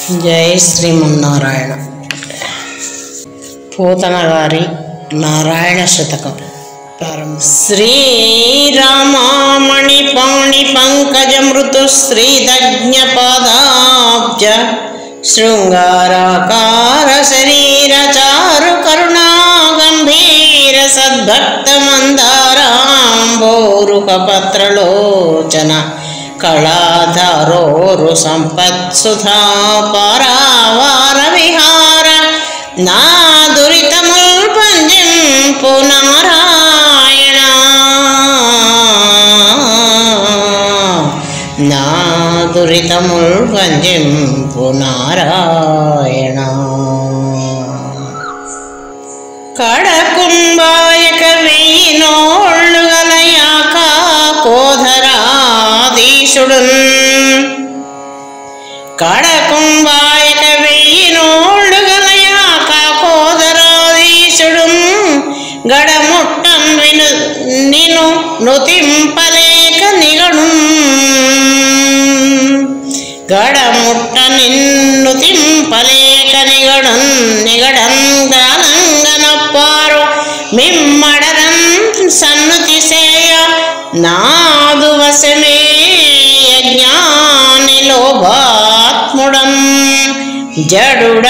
జై శ్రీమన్నారాయణ. పూతన గారి నారాయణ శతకం ప్రారంభం. శ్రీరామామణి పాణి పంకజ మృతు శ్రీదజ్ఞ పాదాబ్జ శృంగారాకార శరీర చారు కరుణా గంభీర సద్భక్త మందారాంబోరుహ పత్రలోచన కళాధారోరు సంపత్సుధా పారావార విహార నా దురితముల్ పంజింపు నారాయణ, నా దురితముల్ పంజింపు నారాయణ. కడకుంబాయక వెయ్యి నోళ్ళు గలయాక కోధరాధీశుడున్, కడకుంబాయక వెయ్యి నోళ్ళు గలయాక కోధరాధీశుడున్ గడముట్టం విను నిను నుతింపలేక నిగడు, గడముట్ట నిన్ను తింపలేక నిగడన్ నిగడన్ గానంగనప్పారు మిమ్మడరన్ సన్నుతి సేయ నాదు వశమే యజ్ఞాని లోభాత్ముడం జడుడ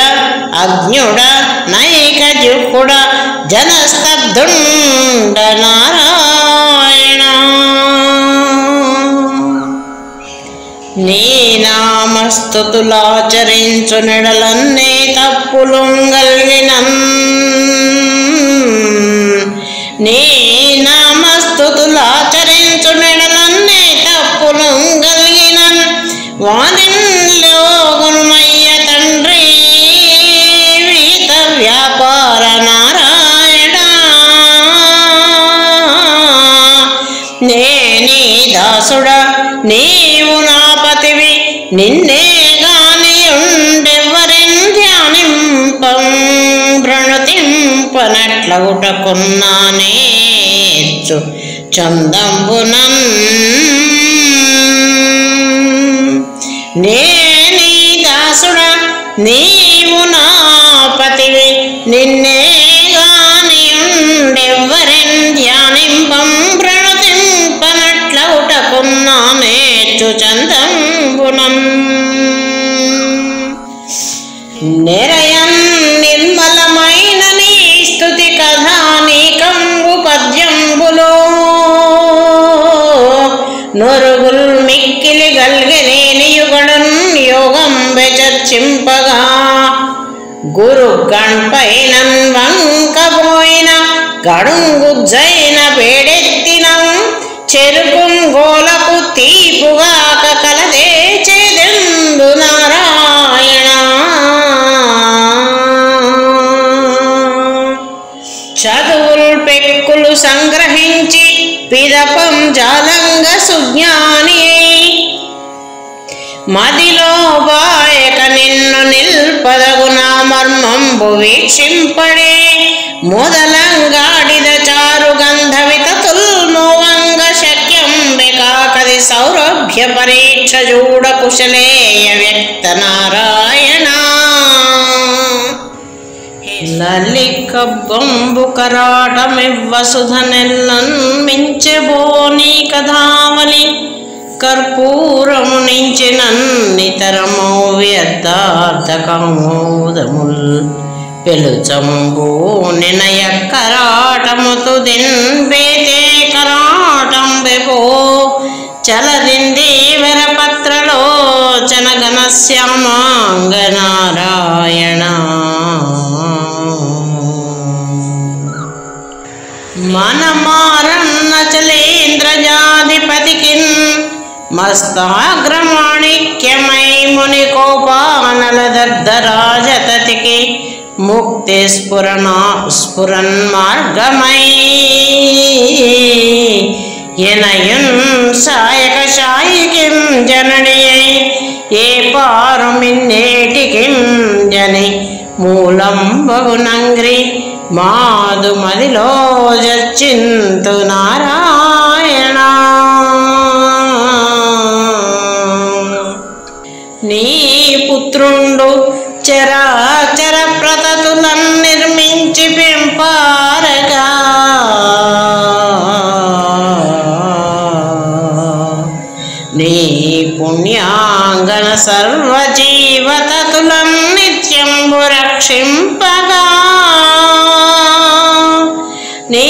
అజ్ఞుడ నైక జుకుడ జనస్తబ్దుండ నారాయణ. నీ నామస్తుతులాచరించు నెడలన్నే తప్పులుంగల్గినన్, నీ నామస్తుతులాచరించు నెడలన్నే తప్పులుంగల్గినన్ వానిలోగుమయ్య తండ్రి వీత వ్యాపార నారాయణ. నేనీ దాసుడ నీవు నా పతివి నిన్నే గానియుండెవ్వరెన్ ధ్యానింపం ప్రణతింపనట్లగుటకున్నానేచ్చు చందంబునన్. నేనీ దాసుడ నీవు నా పతివి నిన్నే గానియుండెవ్వరెన్ ధ్యానింపం ప్రణతింపనట్లగుటకున్నానేచ్చు చందంబునం. నెరయన్ నిర్మలమైన నీ స్తుతి కథానీకంబు పద్యంబులో నొరుగుల్ మిక్కిలి గల్గెనేని యుగడన్ యోగం చర్చింపగా గురు గణ్పైనన్ వంకపోయిన గడుంగుజ్జైన పేడెత్తిన చెరుకుం గోలకు తీపుగాక కలదే చేదెందు నారాయణ. చదువుల్ పెక్కులు సంగ్రహించి పిదపం జాలంగ సుజ్ఞాని మదిలో బాయక నిన్ను నిల్పదగునా మర్మంబు వీక్షింపడే మొదలంగాడిద చారు గంధవితతుల్ మోవంగ శక్యం బెకాకది సౌరభ్య పరీక్ష జూడ కుశలేయ వ్యక్త నారాయణ. లలికబ్బంబు కరాటమివ్వ సుధనెల్లన్ మించెబోని కథావలి కర్పూరము నించినన్నితరమో వ్యర్థార్థకమోదముల్ పెలుచంబు నినయ కరాటముతు దిన్ బేతే కరాటం బెపో చలదింది వరపత్రలోచన ఘనశ్యామాంగ నారాయణ. మనమారన్న చలేంద్రజాధిపతికిన్ మస్తాగ్రమాణిక్యమై ముని కోపానల దర్ధరాజతతికి ముక్తి స్ఫురన్ మార్గమై ఎనయున్ సాయక సాయికిం జననియై ఏ పారు మిన్నేటికిం జని మూలం బగునంగ్రి మాదు మదిలో జర్చింతు నారాయణ. నీ పుత్రుండు పుణ్యాంగన సర్వజీవతతులం నిత్యంబు రక్షింపగా నీ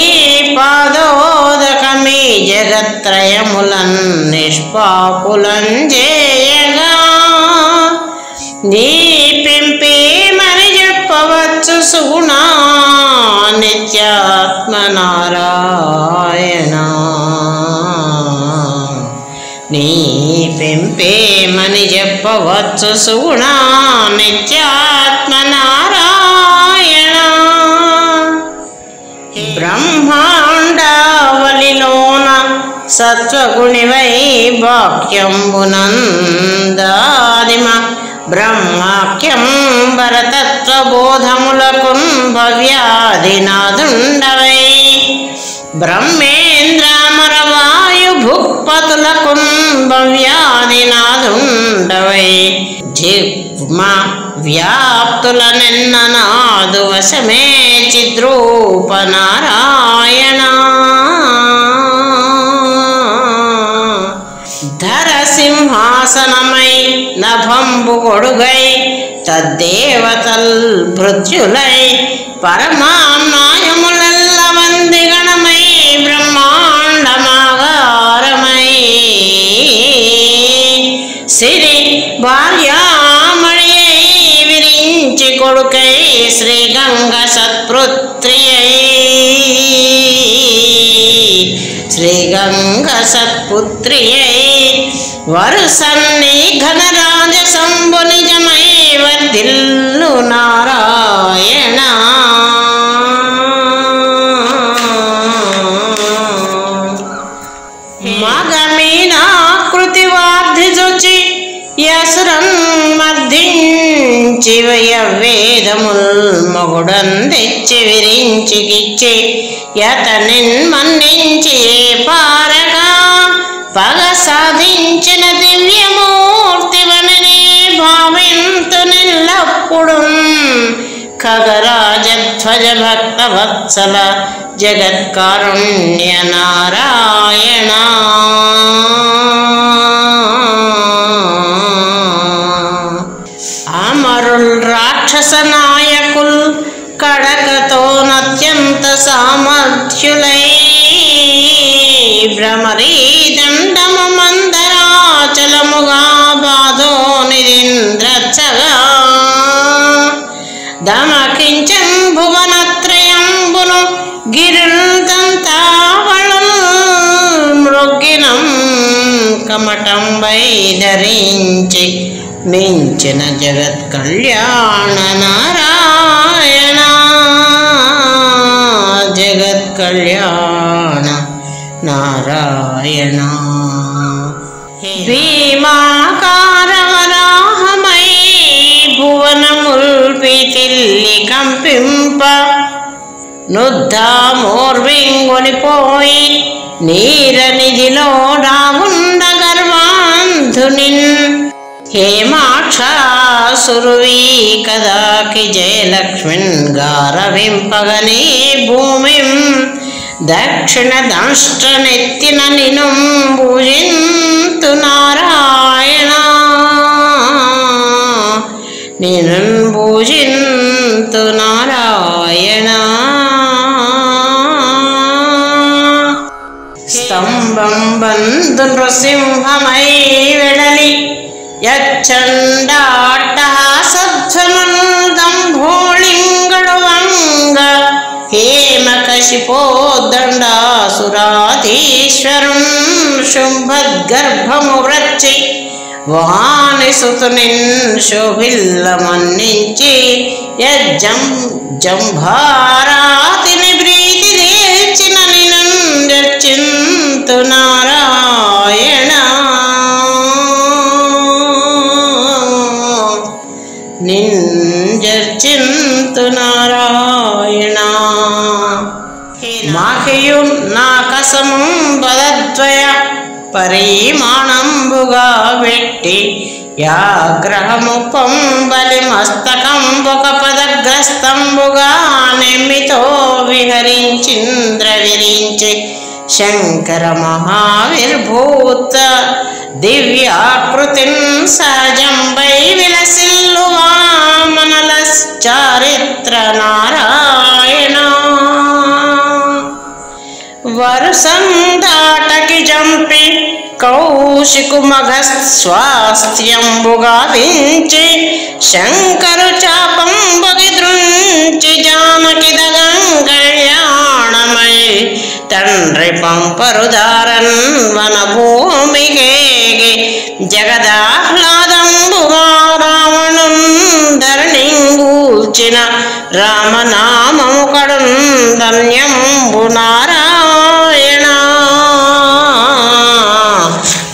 పాదోదకమీ జగత్రయములన్ నిష్పాపులం చేయగా నీ పెంపేమని చెప్పవచ్చు సుగుణా నిత్యాత్మ నారాయణ నీ పెంపేమని చెప్పవచ్చు సుగుణా నిత్యాత్మ నారాయణ బ్రహ్మాండావలిలోన సత్వగుణివై వాక్యంబునందాదిమ బ్రహ్మాఖ్యం భరతత్వబోధములకున్ భవ్యాదినాదుండవై బ్రహ్మేంద్రమరవాయు భుక్పతులకున్ భవ్యాదినాదుండవై జిహ్మ వ్యాప్తులనెన్ననాదు వశమే చిద్రూప నారాయణ ధర సింహాసనమై నభంబు గొడుగై తద్దేవతల్ భృత్యులై పరమాన్నాయములెల్ల వందిగణమై బ్రహ్మాండమాగారమై సిరి భార్యామణియై విరించి కొడుకై శ్రీగంగ సత్పుత్రియై శ్రీగంగ సత్పుత్రియై వరుసన్ని ఘనరాజ సంబు నిజమై వర్ధిల్లు నారాయణ మగమీనాకృతి వార్ధి జొచి యసురం మర్ధించి వేదముల్ మొగుడం తెచ్చి విరించి గిచ్చి యతనిన్ మన్నించి పారగా పగ సాధించిన దివ్యమూర్తివనని భావింతు నిల్లప్పుడు ఖగరాజధ్వజ భక్త వత్సల జగత్కారుణ్య నారాయణ అమరుల్ రాక్షస నాయకుల్ కడకతోనత్యంత సామర్థ్యులై భ్రమరీ దండము మందరాచలముగా బాధో నిరింద్రచ్చగా దమకించం భువనత్రయంబును గిరుల్దంతావళం మృగ్గినం కమటంబై ధరించి మించిన జగత్ కళ్యాణ నారాయణ జగత్ కళ్యాణ నారాయణ భీమాకారవరాహమై భువనముల్పితిల్లి కంపింప నుద్ధామోర్వింగొనిపోయి నీరనిధిలో రాగుండ గర్వాంధునిన్ హేమాక్షాసురువీ కదాకి జయలక్ష్మిన్ గారవింపగని భూమిం దక్షిణ దంష్టనెత్తిన నిను పూజింతు నారాయణ నిను పూజింతు నారాయణ స్తంభం బంధు నృసింహమై వెడలి యచ్చండాట్టహాసధ్వనుదంభోళింగడు వంగ హేమకశిపోదండాసురాధీశ్వరున్ శుంభద్గర్భము వ్రచ్చి వానిసుతునిన్ శోభిల్ల మన్నించి జంభారాతిని ప్రీతి దేల్చిన నినందర్చింతు నారాయణ నింజర్చింతు నారాయణ మాహియుం నాకసము బలద్వయ పరిమాణంబుగా వెట్టి యాగ్రహము పొంబలి మస్తకంబుక పదగ్రస్తంబుగా నెమ్మితో విహరించింద్ర విరించి శంకర మహావిర్భూత దివ్యాకృతిం సహజంబై విలసిల్లు వామనల చారిత్ర నారాయణ వరుసం దాటకి జంపి కౌశికు మగ స్వాస్థ్యంబుగా వించి శంకరు చాపంబుగి దృంచి జానకి కళ్యాణమై తండ్రి పంపరుదారన్ వన భూమికేగి జగదాహ్లాదంబుగా రావణుందరణింగూల్చిన రామనామము కడున్ ధన్యంబు నారాయణ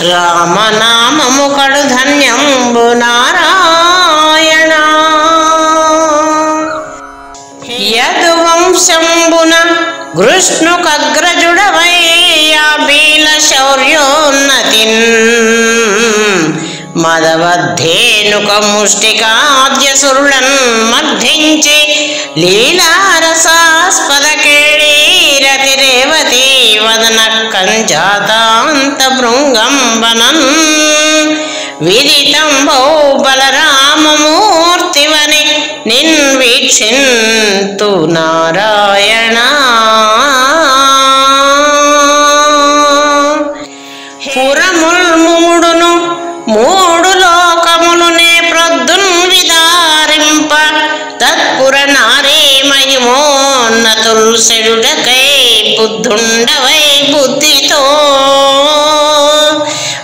రామనామము కడు ధన్యంబు నారాయణ యదువంశంబున కృష్ణుకగ్రజుడవై యాబీల శౌర్యోన్నతిన్ మదవద్ధేనుక ముష్టికాద్యసురుడన్ మర్ధించి లీలారసాస్పద కేళీరతి రేవతి వదన కంజాతాంత భృంగంబనన్ విదితంబౌ బలరామమూర్తివని నిన్వీక్షింతు నారాయణ పురముల్మూడును మూడు లోకములునే ప్రొద్దున్ విదారింప తత్పుర నారీ మహిమోన్నతుల్ సెడుడకై బుద్ధుండవై బుద్ధితో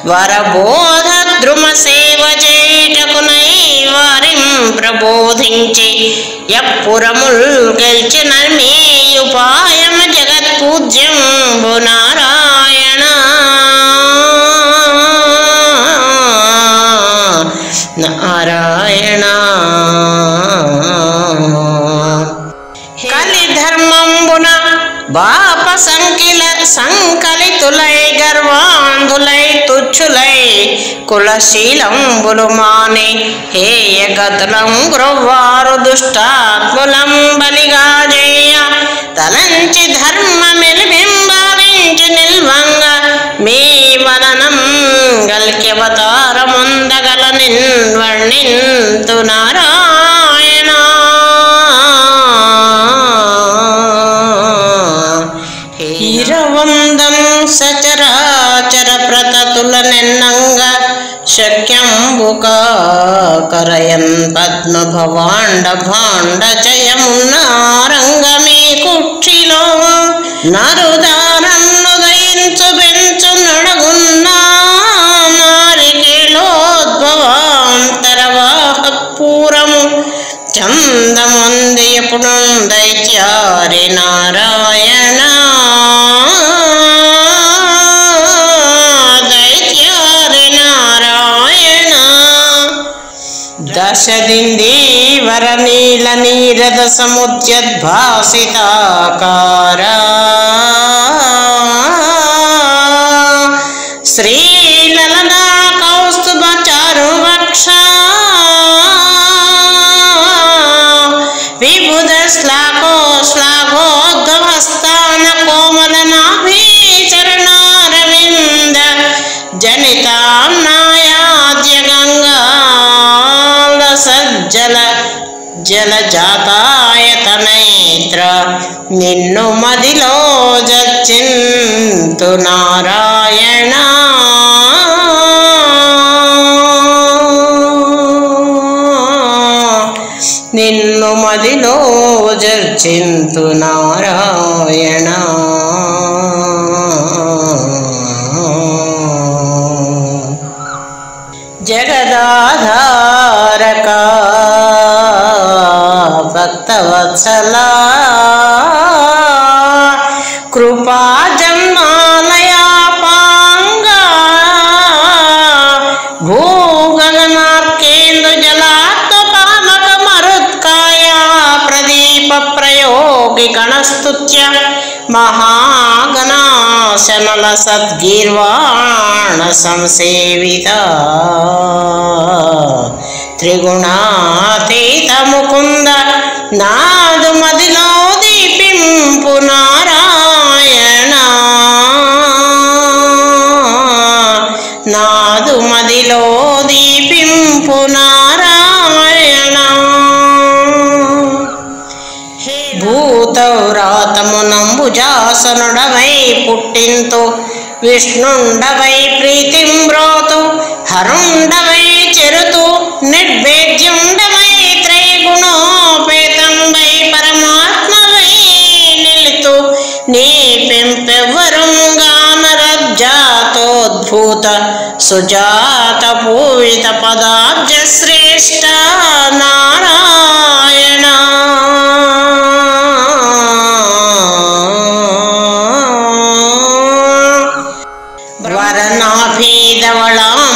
వరబోధ ద్రుమ సేవ చేయుటకునై వారిం ప్రబోధించి యప్పురముల్ గెల్చిన మేయుపాయమ జగత్పూజ్యంబు నారాయణ నారాయణ కలిధర్మంబున బాప సంకలితులై గర్వాంధులై తుచ్చులై కులశీలంబులు మాని హేయగతులం గ్రవ్వారు దుష్టాత్ములం బలిగా జేయ తలంచి ధర్మమిలిబింబావించి నిల్వంగ మీ వదనం గల్క్యవతారముందగల నిన్వర్ణింతు నారాయణ ఇరవందం సచరాచర ప్రతతుల నెన్నంగ శక్యంబుక కరయన్ పద్మ భవాండ భాండ జయమున్నారంగమీ కుక్షిలో నరుదారన్ను దయించు బెంచు నడగున్నా నారికేళోద్భవాంతరవాహపూరము చందమందియపుడు దైత్యారి నారాయణ దైత్యారి నారాయణ దశదిందీవర నీల నీరద సముద్యద్భాసితాకార శ్రీలలనా కౌస్తుభ చారువక్ష విబుధ శ్లాఘోద్భవస్థాన కోమల నాభీచరణారవింద జనితామ్నాయాద్య గంగాల సజ్జల జలజాతాయతనైత్ర నిన్ను మదిలో జచ్చింతు నారాయణ నిన్ను మదిలో జర్చింతు నారాయణ జగదాధారక భక్తవత్సలా కృపా జన్మాలయాపాంగా భూగగనార్కేందు జలాత్మపామక మరుత్కాయా ప్రదీప ప్రయోగి గణస్తుత్య మహాగణాశనల సద్గీర్వాణ సంసేవిత త్రిగుణాతీత ముకుంద నాదు మదిలో దీపింపు నారాయణ చింతు విష్ణుండవై ప్రీతింబ్రోతు హరుండవై చెరుతు నిర్భేద్యుండవై త్రైగుణోపేతంబై పరమాత్మవై నిలుతు నీ పెంపెవ్వరుంగానరజ్జాతోద్భూత సుజాత పూవిత పదాబ్జ శ్రేష్ఠ నారాయణ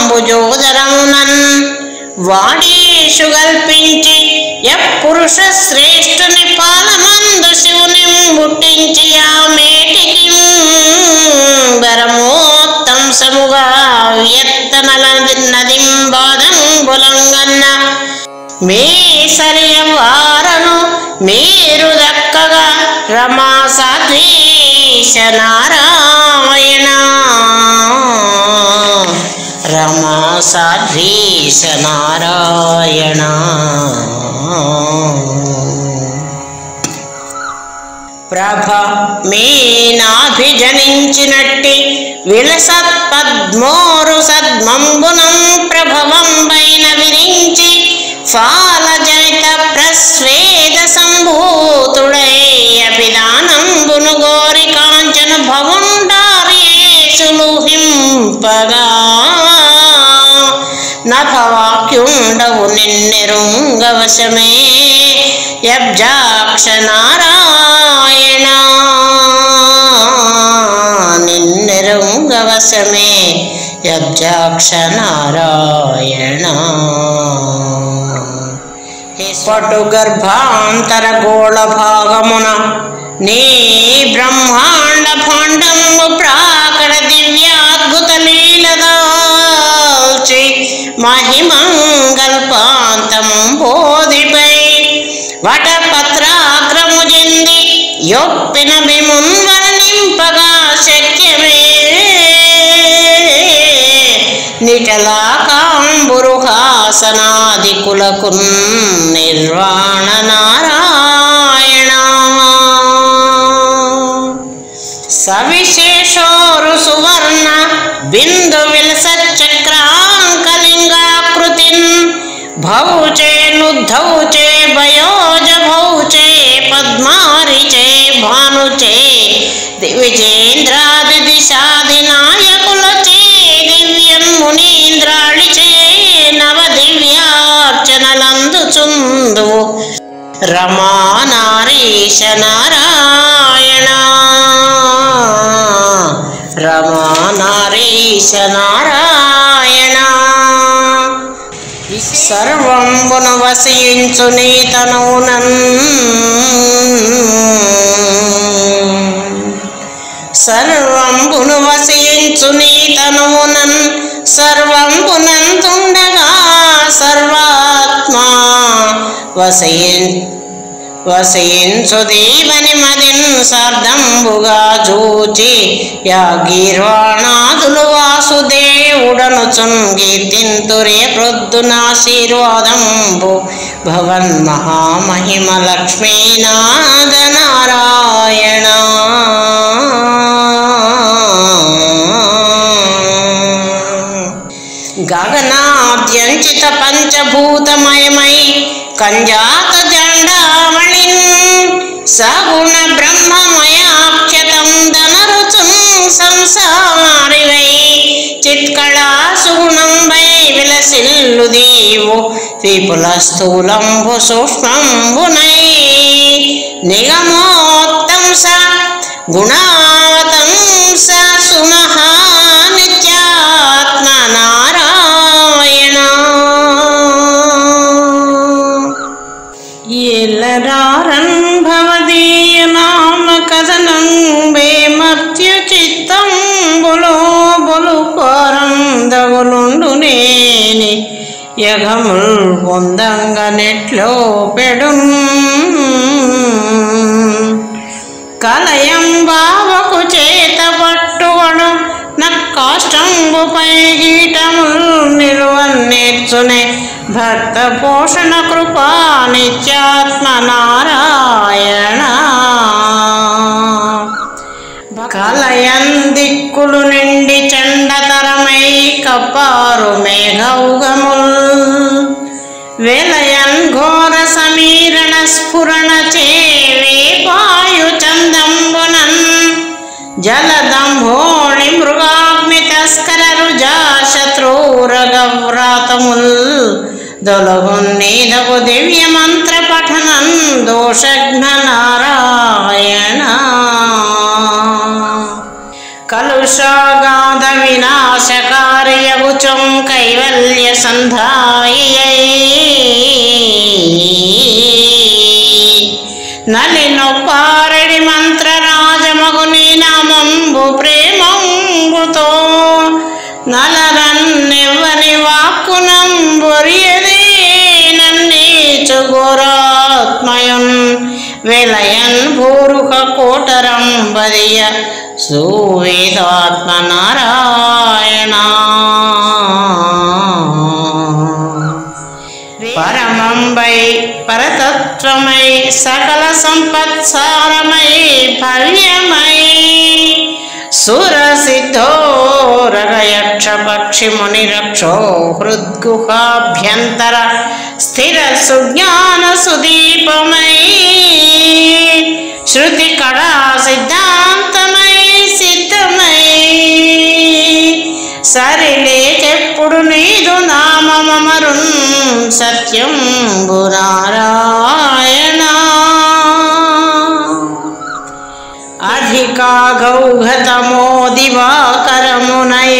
వరనాభీధవళాంబుజోదరమునన్ వాడీషు గల్పించి యపురుష శ్రేష్ఠుని పాలమందు శివుని ముట్టించి ఆ మేటికి వరమోత్తంసముగా వ్యక్తనల నదింబాదంబులంగన్న మీ సరియవారను మీరు దక్కగా రమా సాద్వీశ నారాయణ రమా సాద్వీశ నారాయణ ప్రభ మీనాభిజనించినట్టి విలసత్ పద్మోరు సద్మంబునం ప్రభవంబైన విరించి ఫాలజనిత ప్రస్వేద సంభూతుడై అభిదానంబును గోరి కాంచన భవుండార్యేషులు హింపగా నభవాక్యుండవు నిన్నెరుంగవశమే యబ్జాక్ష నారాయణ నిన్నెరుంగవశమే యబ్జాక్ష నారాయణ పటు గర్భాంతర గోళ భాగమున నీ బ్రహ్మాండ భాండము ప్రాకడ దివ్యాద్భుత లీలదాల్చి మహిమంగల్పాంతము బోధిపై వటపత్రాగ్రము చెంది యొప్పిన విమున్వర్ణింపగా శక్యమే నిటలాకాంబురుహాసనాదికులకు నిర్వాణ నారాయణ సవిశేషోరు సువర్ణ బిందు విలస చక్రాంకలింగాకృతిన్ భౌచే నుద్ధౌచే భయోజ భౌచే పద్మారిచే భానుచే దివిజేంద్రాది దిశాధినాయకులచే దివ్యం మునీంద్రాళిచే నవ దివ్యార్చనలందుచుందు రమా నారీశ నారాయణ రమా నారీశ నారాయణ సర్వంబున వసించు నీ తనువునన్ సర్వంబును వసించు నీ తనువునన్ సర్వంబునంతుండగా సర్వాత్మా వసించు దేవని మదిన్ సార్ధంబుగా చూచి యాగీర్వాణాదులు వాసుదేవుడను కీర్తింతురే ప్రొద్దునాశీర్వాదంబు భవన్ మహామహిమ లక్ష్మీనాథ నారాయణ గగనాద్యంచిత పంచభూతమయమై కంజాత జండామణిన్ సగుణ బ్రహ్మమయాఖ్యతం ధనరుచుం సంసారివై చిత్కళా సుగుణంబై విలసిల్లు దీవు విపుల స్థూలంబు సూక్ష్మంబునై నిగమోత్తంస గుణావతంస సుమహా నిత్యాత్మ నారాయణ ఎల్లరారన్ భవదీయ నామ కథనం వేమర్త్య చిత్తంబులో బొలు పరందగులుండు నేని యగముల్ పొందంగ నెట్లో పెడున్ కలయం బావకు చేత పట్టువడు నక్కాష్టంబుపై గీటముల్ నిలువన్నేర్చునే భక్త పోషణ కృపా నిత్యాత్మ నారాయణ కలయంది గౌగముల్ వెలయన్ ఘోర సమీరణ స్ఫురణ చేవే పాయు చందంబునన్ జలదంభోళి మృగాగ్ని తస్కర రుజా శత్రూరగవ్రాతముల్ దొలగున్నీదగు దివ్య మంత్ర పఠనం దోషఘ్న నారాయణ కలుషాగాధ వినాశకార్యగుచం కైవల్య సంధాయై నలినొప్పారడి మంత్ర రాజమగుని నామంబు ప్రేమంబుతో నలరన్నెవ్వని వాక్కునంబొరియదే నన్నీచు ఘోరాత్మయున్ వెలయన్ భూరుహ కోటరం బదియ సువేదాత్మ నారాయణ పరమంబై పరతత్వమై సకల సంపత్సారమై భవ్యమై సుర సిద్ధోరగయక్ష పక్షి ముని రక్షో హృద్గుహాభ్యంతర స్థిర సుజ్ఞాన సుదీపమై శృతి కళా సిద్ధాంతమై సిద్ధమై సరిలేకెప్పుడు నీదు నామమరున్ సత్యంబు నారాయణ అధికా గౌఘతమో దివాకరమునై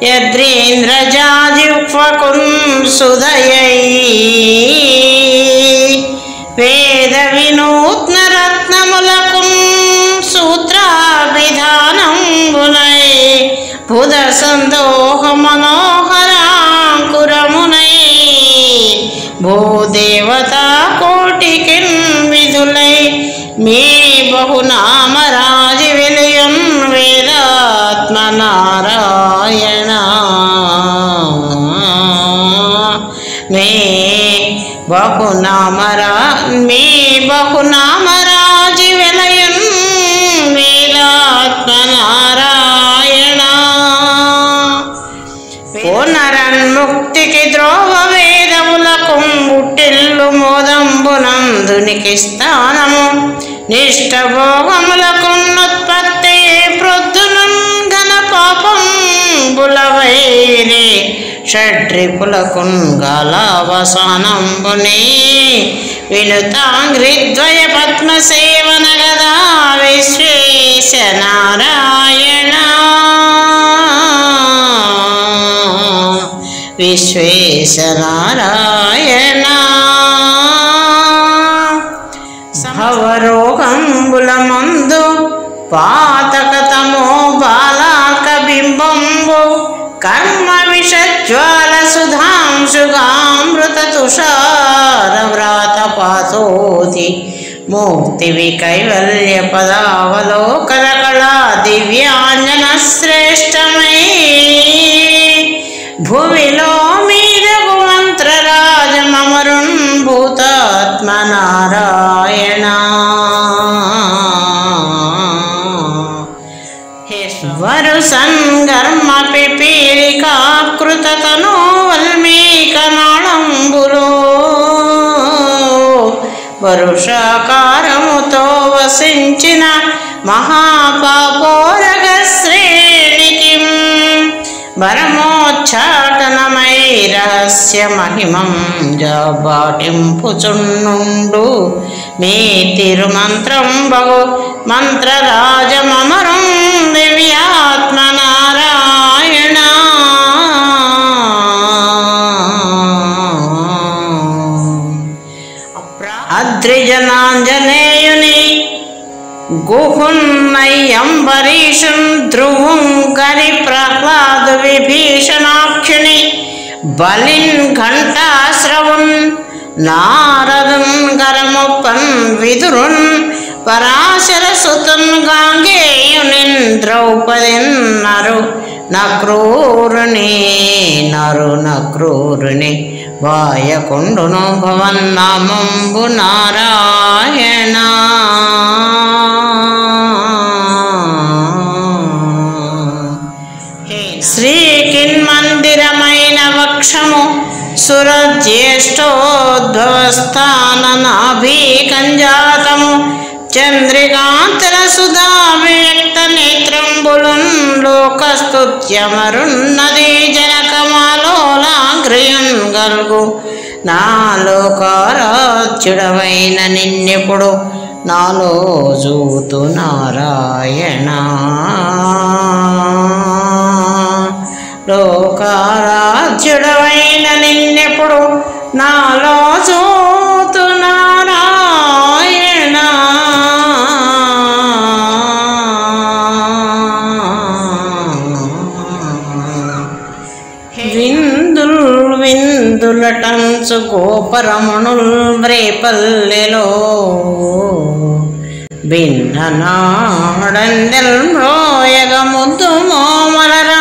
యద్రీంద్రజాజిహ్వకున్ సుదయై వేద వినూత్న రత్నములకున్ సూత్రాభిధానంబునై బుధ సందోహ మనోహరాంకురమునై భూదేవతా కోటికిన్ విధులై మీ బహునామరాజి విలయున్ వేదాత్మ నారాయణ మీ బహునామరాజి విలయున్ వేదాత్మ నారాయణ పునరన్ముక్తికి ద్రోవ వేదములకు ముట్టిల్లు మోదంబునందునికి స్థానము నిష్టభోగములకున్నుత్పత్తి ప్రొద్దునున్ ఘన పాపం బులవైరి షడ్రిపులకున్ గాలావసానంబుని వినుతాంగ్రిద్వయ పద్మసేవన గదా విశ్వేశ నారాయణ విశ్వేశ నారాయణ భవరోగంబుల మందు పాతకతమో బాలాక బింబంబు కర్మ విషజ్వాల సుధాంశుగామృత తుషార వ్రాత పాతోతి ముక్తి కైవల్య పదావలోకన కళా దివ్యాంజన శ్రేష్టమై భువిలో మీదగు మంత్రరాజమరున్ భూతాత్మ నారాయణ వరుసంగర్మ పిపీలికాకృత తనో వల్మీకనాళంబులో వరుషాకారముతో వసించిన మహాపాపోరగ శ్రేణికి వరమోచ్చాటనమై రహస్య మహిమం జాబాటింపుచున్నుండు మీ తిరుమంత్రం బహు మంత్రరాజమమరం దివ్యాత్మ నారాయణ అద్రిజనాంజనేయుని గుహున్నయ్యంబరీషున్ ధ్రువుంకరి ప్రహ్లాద విభీషణాక్షుని బలిన్ ఘంటాశ్రవున్ నారదున్ గరముప్పన్ విదురున్ పరాశర సుతున్ గాంగేయునిన్ ద్రౌపదిన్ నక్రూరుని వాయకుండును భవన్నామంబు నారాయణ శ్రీకిన్మందిరమైన వక్షము సురజ్యేష్ఠోద్భవస్థాననాభీకంజాతము చంద్రికాంతర సుధా వ్యక్త నేత్రంబులున్ లోకస్తుత్యమరున్నది జనకమాలోలాగ్రయున్ గల్గు నా లోకారాధ్యుడవైన నిన్నెప్పుడు నాలో జూతు నారాయణ లోకారాధ్యుడవైన నిన్నెప్పుడు నాలో జూతు నారాయణ విందుల్ విందులటంచు గోపరమణుల్ రేపల్లెలో భిన్ననాడందెల్ మ్రోయగ ముద్దు మోమలరా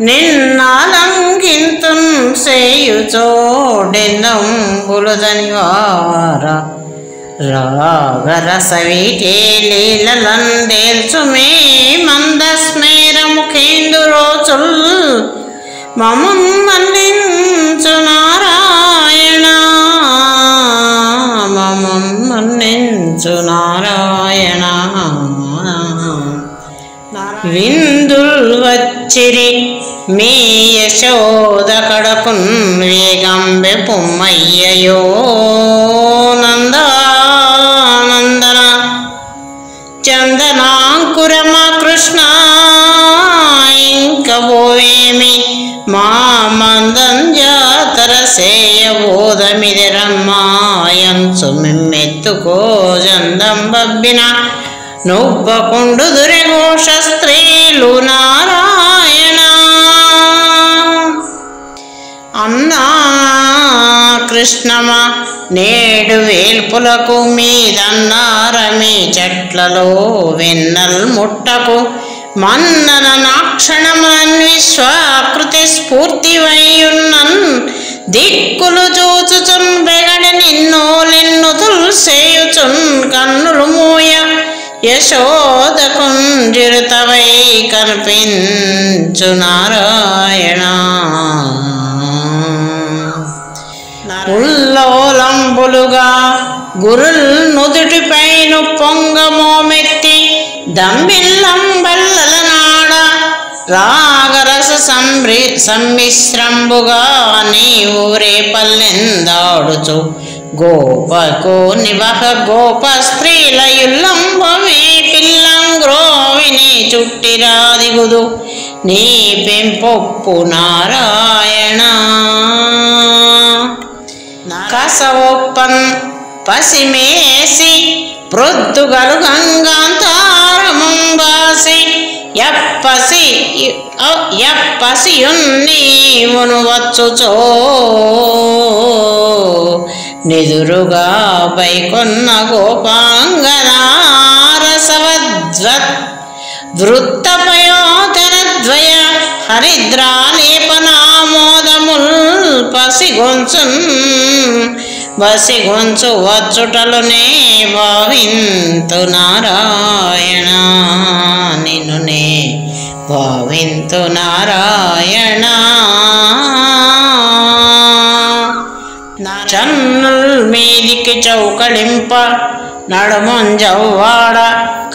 నిన్నాలంకింతున్ సేయుచోడెందంబులుదనివార రాగరసవిటే లీలలందేల్చు మే మందస్మేర ముఖేందురోచుల్ మమం మన్నించు నారాయణ మమం మన్నించు నారాయణ విందుల్ వచ్చిరి మీ యశోద కడకున్ వేగంబె పొమ్మయ్యయో నందనందన చందనాంకురమ కృష్ణ ఇంక పోవేమి మా మందం జాతర సేయబోధమిదిరమ్మాయంచు మిమ్మెత్తుకో జందం బబ్బిన నొబ్బకుండు దురఘోష స్త్రీలు నారాయణ అన్నా కృష్ణమా నేడు వేల్పులకు మీదన్నారమి చెట్లలో వెన్నల్ ముట్టకు మన్నన నాక్షణమన్ విశ్వాకృతి స్ఫూర్తివయ్యున్నన్ దిక్కులు చూచుచున్ బెగడి నిన్నోలెన్నుతుల్ సేయుచున్ కన్నులు మూయ యశోద కుంజిరుతవై కనిపించు నారాయణ ఉల్లోలంబులుగా గురుల్ నుదుటిపైను పొంగమోమెత్తి దంబిల్లంబల్లల నాడ రాగరస సమ్మిశ్రంబుగా నీవు రేపల్లెందాడుచు గోపకు నివహ గోప స్త్రీలయుల్లంబమే పిల్లంగ్రోవిని చుట్టిరాదిగుదు నీ పెంపొప్పు నారాయణ కసవొప్పన్ పసిమేసి ప్రొద్దుగలు గంగాంతారముంబాసి ఎప్పసియున్నీవును వచ్చుచో నిదురుగా పైకొన్న గోపాంగనారసవద్వత్ వృత్తపయోధనద్వయ హరిద్రాలేపనామోదముల్ పసిగొంచు వచ్చుటలునే భావింతు నారాయణ నిన్నునే భావింతు నారాయణ చన్నుల్ మీదికి చౌకళింప నడుమంజవ్వాడ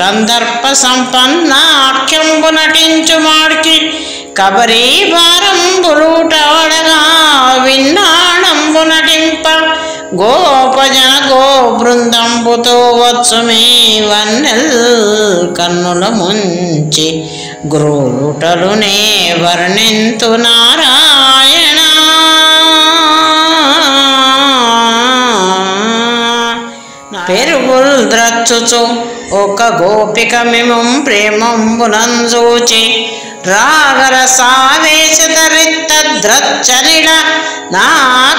కందర్ప సంపన్నాఖ్యంబు నటించు మాడికి కబరీ భారంబులూటాడగా విన్నాడంబు నటింప గోపజన గో బృందంబుతో వచ్చుమే వన్నెల్ కన్నుల ముంచి గ్రోలుటలునే వర్ణింతు నారాయణ పెరుగుల్ ద్రచ్చుచు ఒక గోపిక మిమం ప్రేమంబునంజూచి రాగరసావేశతరిత్తద్రచ్చనిడ నా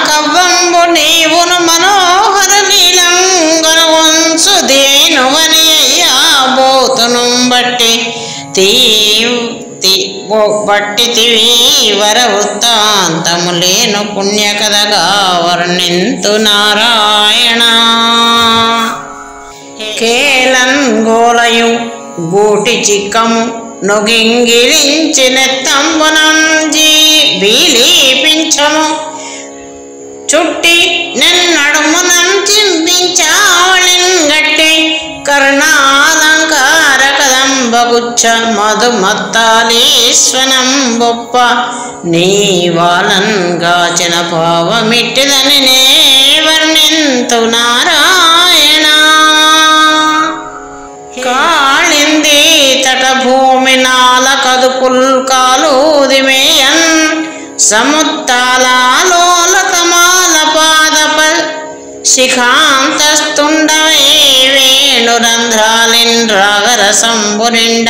కవ్వంబు నీవును మనోహర నీలంగనుంచు దేనువని అయ్యా బోతును బట్టి బట్టితివి వర వృత్తాంతము లేను పుణ్యకథగా వర్ణింతు నారాయణ కేలన్ గోలయు గూటి చిక్కము నొగింగిరించి నెత్తంబునం బీలిపించము చుట్టి నిన్నడుమునం చింపించావళిన్ గట్టి కర్ణాలంకార కదంబగుచ్చ మధుమత్తాలీశ్వనం బొప్ప నీ వాలన్ గాచిన పావమిట్టిదని నే వర్ణింతు నారాయణ కాళింది తట భూమి నాల కదుపుల్ కాలూదిమేయన్ సముత్తాలోలతమాల పాదప శిఖాంతస్తుండవే వేణురంధ్రాలిన్ రాగరసంబునిండ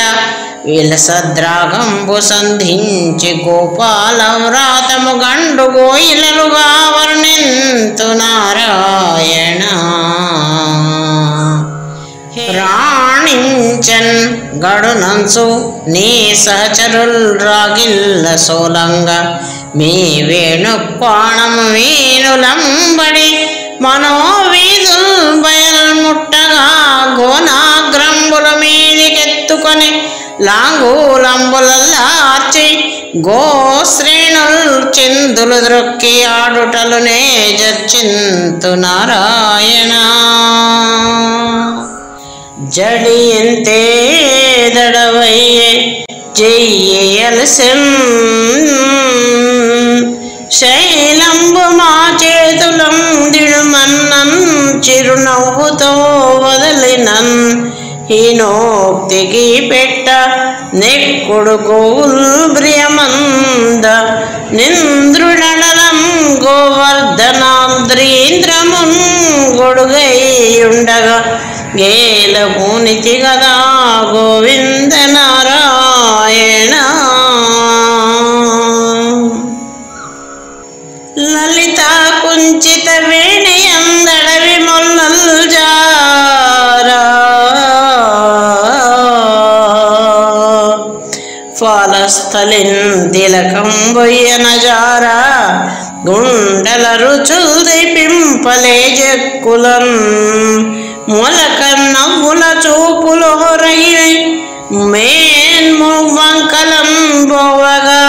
విలసద్రాగంబు సంధించి గోపాల వ్రాతము గండు గోయిలలుగా వర్ణింతు నారాయణ రాణించన్ గడునంచు నీ సహచరుల్ రాగిల్ల సోలంగ మీ వేణు పాణం వీనులంబడి మనోవీధుల్ బయల్ముట్టగా గోనాగ్రంబుల మీదికెత్తుకొని లాంగూలంబులల్లార్చి గోశ్రేణుల్ చిందులు ద్రొక్కి ఆడుటలునే జర్చింతు నారాయణ జడియంతే దడవయ్యే చెయ్యలసెన్ శైలంబు మా చేతులం దిడుమన్నన్ చిరునవ్వుతో వదలినన్ హీనోక్తికి పెట్ట నెక్కుడు గోవుల్ బ్రియమంద నింద్రుడలం గోవర్ధనాద్రీంద్రమున్ గొడుగైయుండగా గేలమునితి గదా గోవింద నారాయణ లలిత కుంచిత వేణి అందడవి మొల్లల్ జారా ఫాలస్థలిన్ తిలకం బొయ్యన జారా గుండల రుచుల్ దిపింపలే జక్కులన్ మొలక నవ్వుల చూపులో రగిలి మేన్ము వంకలం బోవగా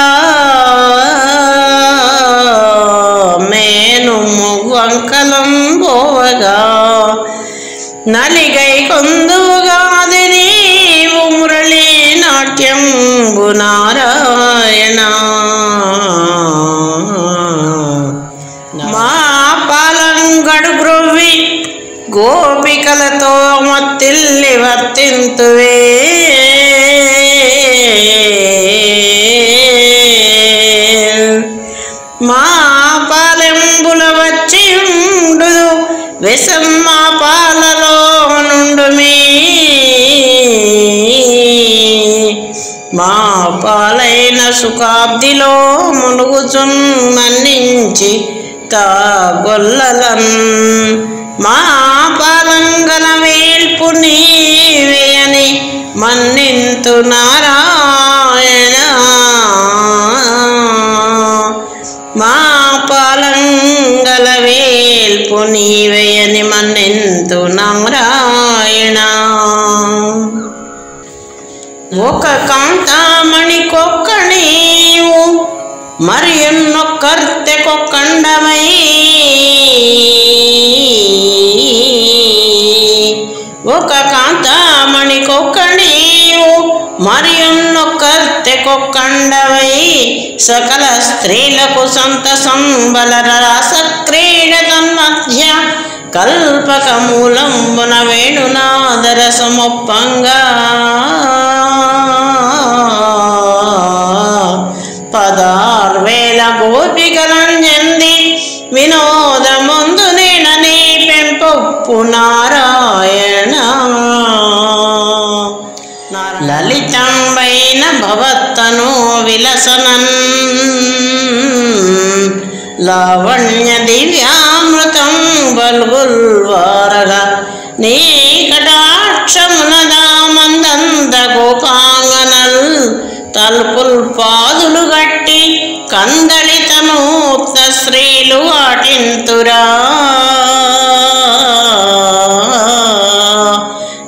మేను వంకలం బోవగా నలిగై కొందుగాది నీవు మురళీ నాట్యంబు నారాయణ మా పాలంగడు గ్రొవ్వి గోపికలతో మత్తిల్లి వర్తింతువే మా పాలెంబుల వచ్చి ఉండు విషం మా పాలలో నుండు మా పాలైన సుఖాబ్దిలో మునుగుచున్ మన్నించి తాగొల్లలన్ మా పాలంగల వేల్పు నీవేయని మన్నింతు నారాయణ మా పాలంగల వేల్పు నీవేయని మన్నింతు నారాయణ ఒక కాంతామణికొక్క నీవు మరి ఎన్నొక్కర్తెకొక్కండమై ఒక కాంతామణికొక్క నీవు మరి ఎన్నొక్కర్తెకొక్కండవై సకల స్త్రీలకు సంతసం బలర రాస క్రీడ తన్మధ్య కల్పక మూలంబున వేణునాదరసమొప్పంగా పదార్వేల గోపికలంజంది వినోదముందు నేనని పెంపొప్పు నారాయణ లలితంబైన భవత్తను విలసనన్ లావణ్య దివ్యామృతం బల్గుల్వారగా నీ కటాక్షమునదా మందంద గోపాంగనల్ తల్పుల్ పాదులు గట్టి కందళితనూప్త శ్రీలు వాటింతురా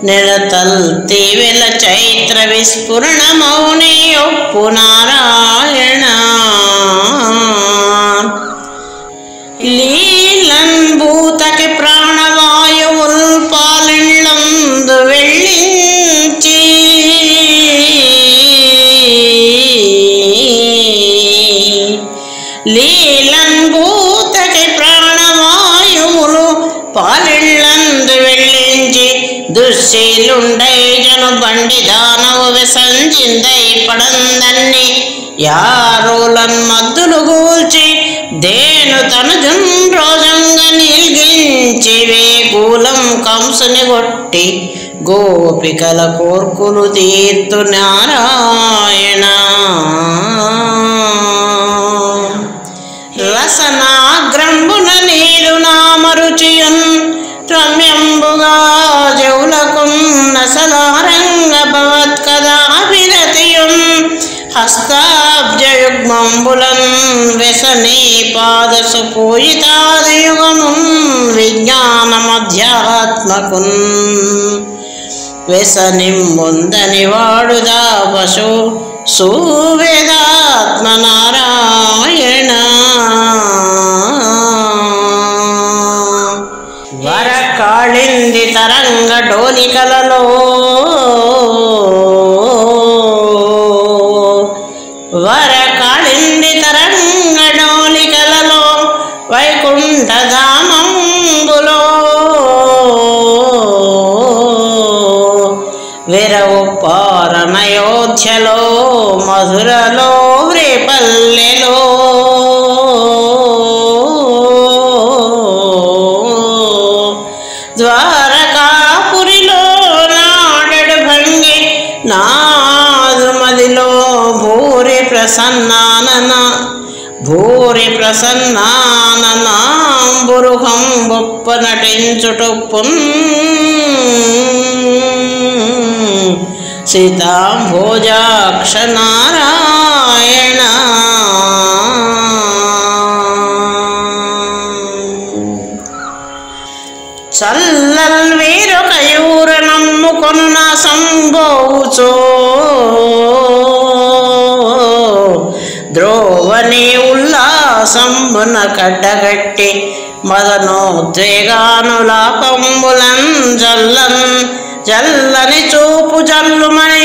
నిరతల్తి వెల చైత్ర విస్ఫురణ మౌని ఒప్పు నారాయణ లీలన్ భూతకి ప్రాణవాయువులు పాలిళ్ళందు వెళ్ళించి దుశ్శీలుండై జను బండి దానవు విసంజిందై పడందన్ని యారోలన్ మద్దులు గూల్చి దేను తనుజున్ రోజంగా నిల్గించి వేగూలం కంసుని కొట్టి గోపికల కోర్కులు తీర్తు నారాయణ రసనాగ్రంబున నీరు నామరుచియున్ రమ్యంబుగా జౌలకున్న సలారంగ భవత్కదా విరతియున్ హస్తాబ్జయుగ్మంబులన్ వెసనీ పాదసు పూజితాదియుగమున్ విజ్ఞానమధ్యాత్మకున్ వెసనిం ముందని వాడుదా పశు సువేదాత్మ నారాయణ వరకాళింది తరంగ డోలికలలో వరకాళింది తరంగ డోలికలలో వైకుంఠధామంబులో విరవు పారనయోధ్యలో మధురలో రేపల్లెలో ద్వారకాపురిలో నాడడు భంగి నాదు మదిలో భూరి ప్రసన్నానంబురుహం గొప్ప నటించుటొప్పున్ సీతాంభోజాక్ష నారాయణ చల్లల్ వీరొక యూర నమ్ముకొను నా సంభోచో ద్రోవని ఉల్లాసంబున కడ్డగట్టి మదనోద్వేగానులాపంబులన్ జల్లని చూపు జల్లుమని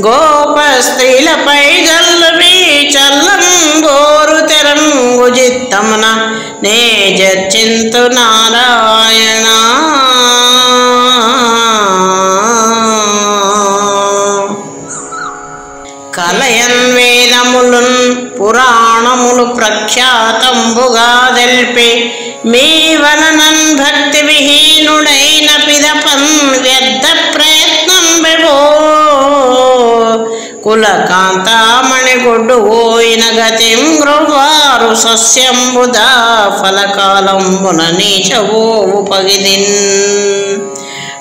గోప స్త్రీలపై జల్లుని చల్లం గోరు తెరంగు జిత్తమున నే జర్చింతు నారాయణ కలయన్ వేదములున్ పురాణములు ప్రఖ్యాతంబుగా తెల్పి మీ వలనన్ భక్తి విహీనుడైన పిదపన్ వ్యర్థ ప్రయత్నం బెబో కులకాంతామణి గొడ్డు ఓయిన గతిం గ్రవారు సస్యంబుదా ఫలకాలంబున నీచవోవు పగిదిన్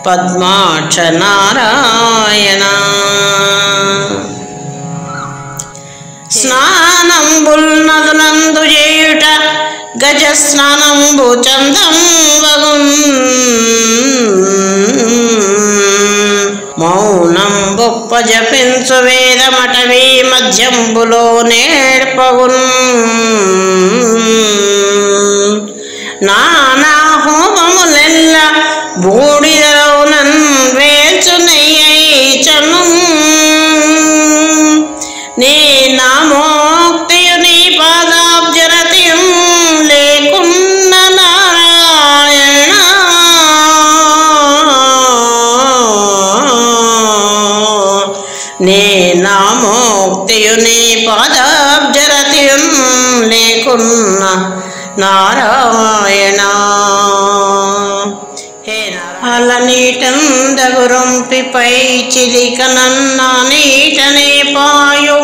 పద్మాక్ష నారాయణ స్నానంబుల్ నదులందు చేయుట గజ స్నానంబు చందంబగున్ మౌనం బొప్ప జపించు వేదమటవీ మధ్యంబులో నేర్పగున్ నానా హోమములెల్ల బూడిదలోనన్ వేల్చునయ్యై చను నీ నామోక్తియు నీ పాదాబ్జరతియం లేకున్న నారాయణ నీ నామోక్తియు నీ పాదాబ్జరతియం లేకున్న నారాయణ అల నీటందగురంపిపై చిలికనన్నా నీటనే పాయు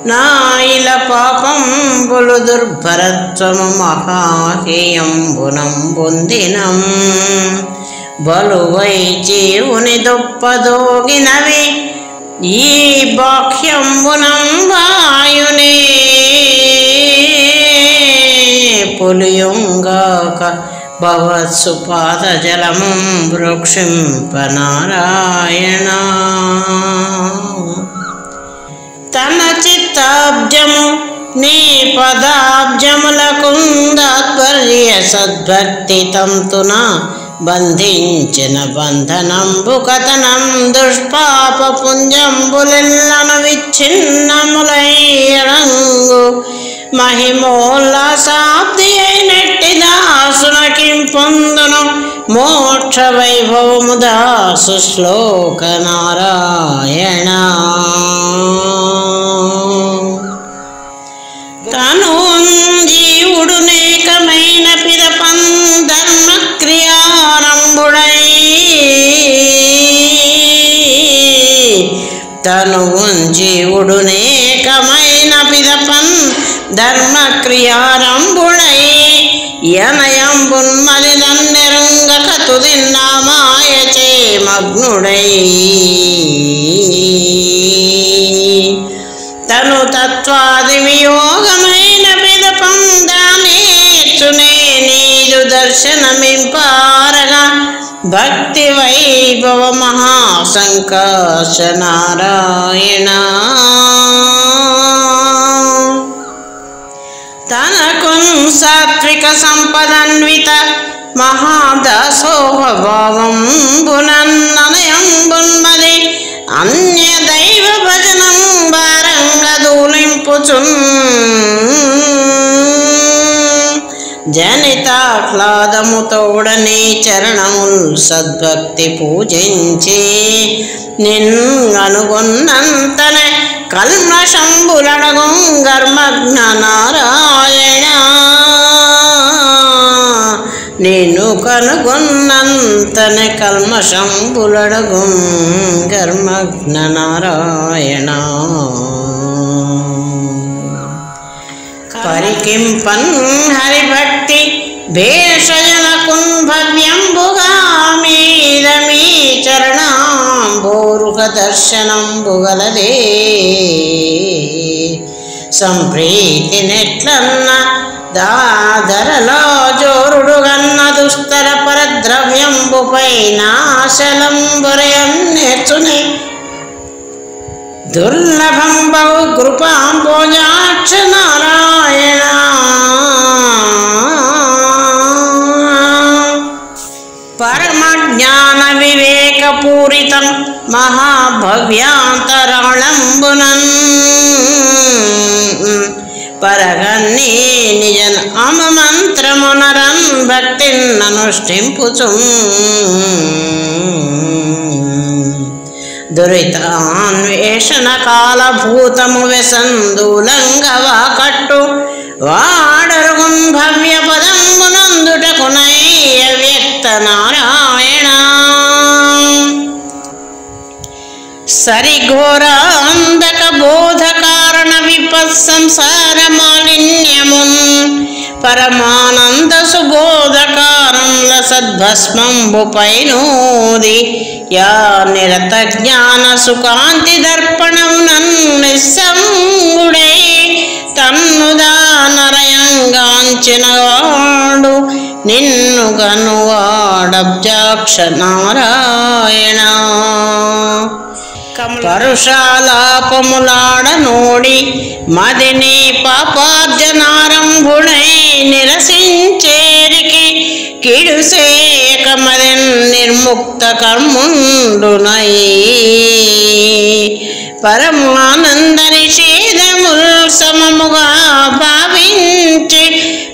నాయిల పాపంబులు దుర్భరత్వము మహాహేయంబునం బొందినం బలువై జీవుని దొప్పదోగినవి ఈ బాహ్యంబునం వాయునే పొలియుంగాక భవత్సుపాద జలము వృక్షింప నారాయణ తన చిత్తాబ్జము నీ పదాబ్జములకుందాత్పర్య సద్భక్తి తంతున బంధించిన బంధనంబు కథనం దుష్పాప పుంజంబులెల్లను విచ్ఛిన్నములైరంగు మహిమోల్లాసాబ్ది అయినట్టి దాసునకిం పొందును మోక్ష వైభవము దాసు శ్లోక నారాయణ. తను జీవుడు నేకమైన పిదపం ధర్మక్రియారంభుడై తను జీవుడు నేకమైన పిదపం ధర్మక్రియారంభుడై యనయంబున్మలినన్నెరుంగక తుదిన్నామాయచే మగ్నుడై తను తత్వాది వియోగమైన పిదపం దానేర్చునే నీదు దర్శనమింపారగా భక్తి వైభవ మహాసంకాశ నారాయణ. తనకున్ సాత్విక సంపదన్విత మహాదాసోహభావం బునన్ననయంబున్మది అన్య దైవ భజనం భారంగదూలింపుచున్ జనితాహ్లాదముతోడనే చరణముల్ సద్భక్తి పూజించి నిన్ననుగొన్నంతనే కల్మషంబులడగు గర్మజ్ఞ నారాయణ. నిన్ను కనుగొన్నంతనే కల్మషంబులడగు గర్మజ్ఞ నారాయణ. పరికింపన్ హరిభక్తి భేషజనకున్ భవ్యంబుగా మీదమీ చరణాంబోరుహ దర్శనంబుగలదే సంప్రీతి నెట్లన్న దాదరలో జోరుడుగన్న దుస్తర పరద్రవ్యంబుపై నాశలంబురయన్నేర్చునే దుర్లభం బహు కృపాంబోజాక్ష నారాయణ. పరమజ్ఞాన వివేకపూరితం మహాభవ్యాంతరాళంబునన్ పరగన్నీ నిజ నామ మంత్రమునరన్ భక్తిన్ననుష్ఠింపుచు దురితాన్వేషణ కాలభూతము వెసందూలంగవా కట్టు వాడరుగున్ భవ్య పదంబునందుటకునయ్య వ్యక్త నారాయణ. సరిఘోరాంధక బోధ కారణ విపత్సంసార మాలిన్యమున్ పరమానంద సుబోధకారంల సద్భస్మంబుపైనోది యా నిరత జ్ఞాన సుకాంతి దర్పణమునన్ నిస్సంగుడై తన్ను దానరయంగాంచినవాడు నిన్ను గనువాడబ్జాక్ష నారాయణ. పరుషాలాపములాడ నోడి మదిని పాపార్జనారంభుడై నిరసించేరికి కిడుసేక మదిన్ నిర్ముక్త కర్ముండునై పరమానంద నిషేధముల్ సమముగా భావించి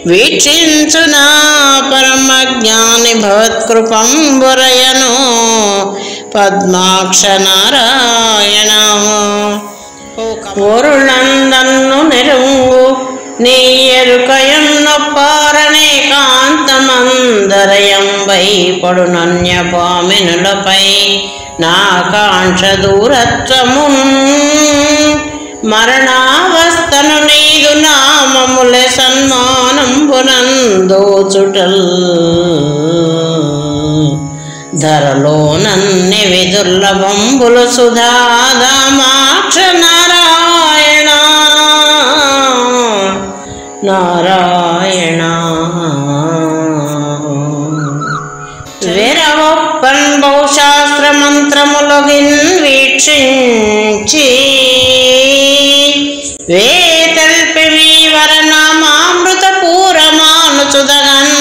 వీక్షించునా పరమజ్ఞాని భవత్కృపంబురయను పద్మాక్ష నారాయణ. పొరులందన్ను నెరుంగు నీ ఎరుకయన్నొప్పారనే కాంతమందరయంబై పడునన్యపామినులపై నా కాంక్ష దూరత్వమున్ మరణావస్థను నీదు నామములే సన్మానంబునందోచుటల్ ధరలో నన్ని విదుర్లభంబులు సుధాదామాక్ష నారాయణ నారాయణ. విరవప్పన్ బహుశాస్త్ర మంత్రములొగిన్ వీక్షించి వేతల్పి వీవరనామామృత పూరమానుచుదగన్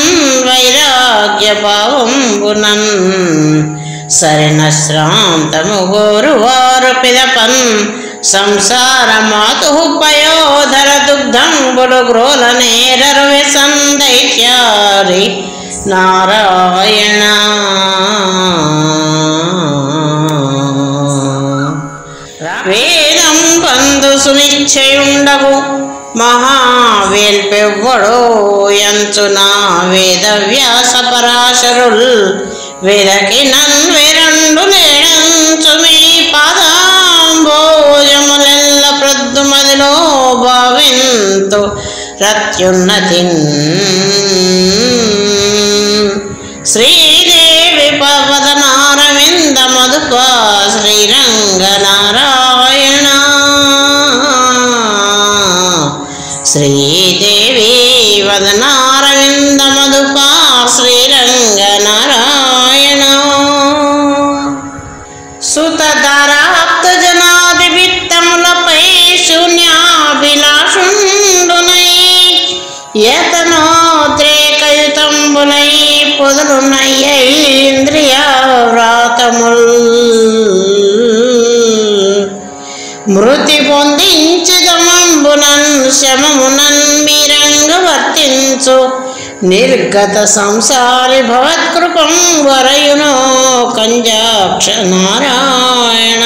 వైరాగ్య భావంబునన్ సరిన శ్రాంతము గోరువారు పిదపన్ సంసార మాతు పయోధర దుగ్ధంబు రేపులు గ్రోల నేరరువి సందైత్యారి నారాయణ. వేదం బంధు సునిశ్చయుండగు మహావేల్పెవ్వడో యంచునా వేద వ్యాస పరాశరుల్ వెదకి నన్వెరండు నేడంచు మీ పాదాంబోజములెల్ల ప్రద్దుమదిలో భావింతు రత్యున్నతిన్. శ్రీదేవి పవదనారవింద మధుప శ్రీరంగనారాయణ. శ్రీదేవి వదనారవింద మధుప శ్రీరంగనారాయణ. సుతధరాప్త జనాది విత్తములపై శూన్యాభిలాషుండునై యతనోద్రేకయుతంబులై పొదులునయ్యేంద్రియ వ్రాతముల్. మృతి పొందించిదమంబునన్ శమమునన్ మీరంగ వర్తించు నిర్గత సంసారి భవత్కృపం వరయునో కంజాక్ష నారాయణ.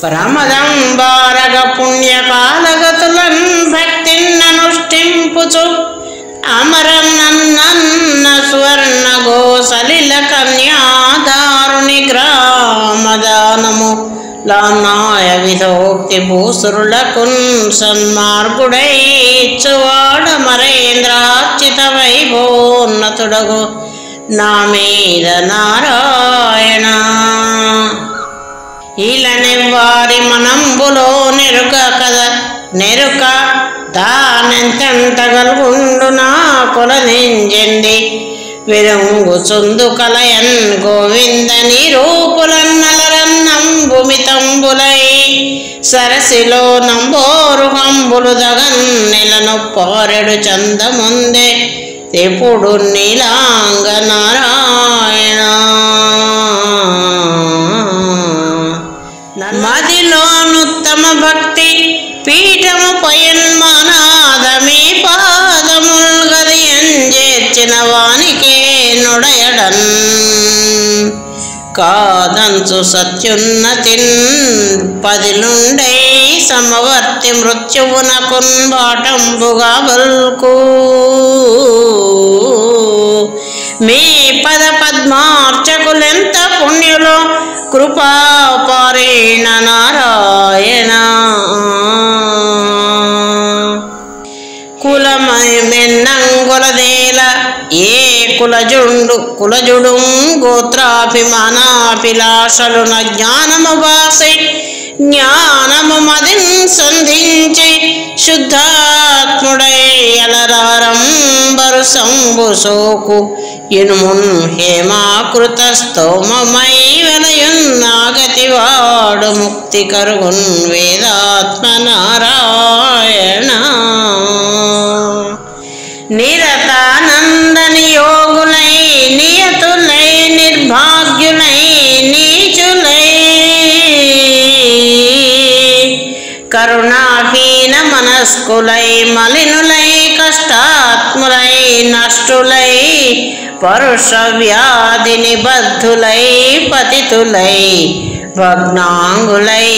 ప్రమదం బారగ పుణ్యకాలగతులన్ భక్తిన్ననుష్ఠింపుచు అమరన్నన్న సువర్ణ గోసలిల కన్యాదారుని గ్రామదానము లానాయ విధోక్తి భూసురులకున్ సన్మార్గుడై ఇచ్చువాడ మరేంద్రార్చిత వైభోన్నతుడగు నా మీద నారాయణ. ఇలనెవ్వారి మనంబులో నెరుక కద నెరుక తానెంతెంత గల్గుండు నా కొలనింజండి విరుంగు చుందు కలయన్ గోవింద నిరూపులన్నలరన్నంబుమితంబులై సరసిలో నంబోరు కంబులు దగన్ నెలను పారెడు చందముందే ఎప్పుడు నీలాంగ నారాయణ. మదిలోనుత్తమ భక్తి పీఠము పయన్మానాదమీ పాదముల్ గదియంజేర్చిన వానికే నుడయడన్ కాదంచు సత్యున్నతిన్ పదిలుండై సమవర్తి మృత్యువునకున్ బాటంబుగా బల్కు. మీ పద పద్మార్చకులెంత పుణ్యులో కృపాపారేణ నారాయణ. కులమయమెన్నంగులదేల ఏ కులజుడు గోత్రాభిమానాభిలాషలున జ్ఞానము బాసి జ్ఞానము మదిన్ సంధించి శుద్ధాత్ముడై అలరారంబరు సంబు సోకు ఇనుమున్ హేమాకృత స్తోమమై వెలయున్నాగతివాడు ముక్తి కరుగున్ వేదాత్మ నారాయణ. నిరతానందని యోగులై నియతులై నిర్భాగ్యులై నీచులై కరుణాహీన మనస్కులై మలినులై కష్టాత్ములై నష్టులై పరుష వ్యాధి నిబద్ధులై పతితులై భగ్నాంగులై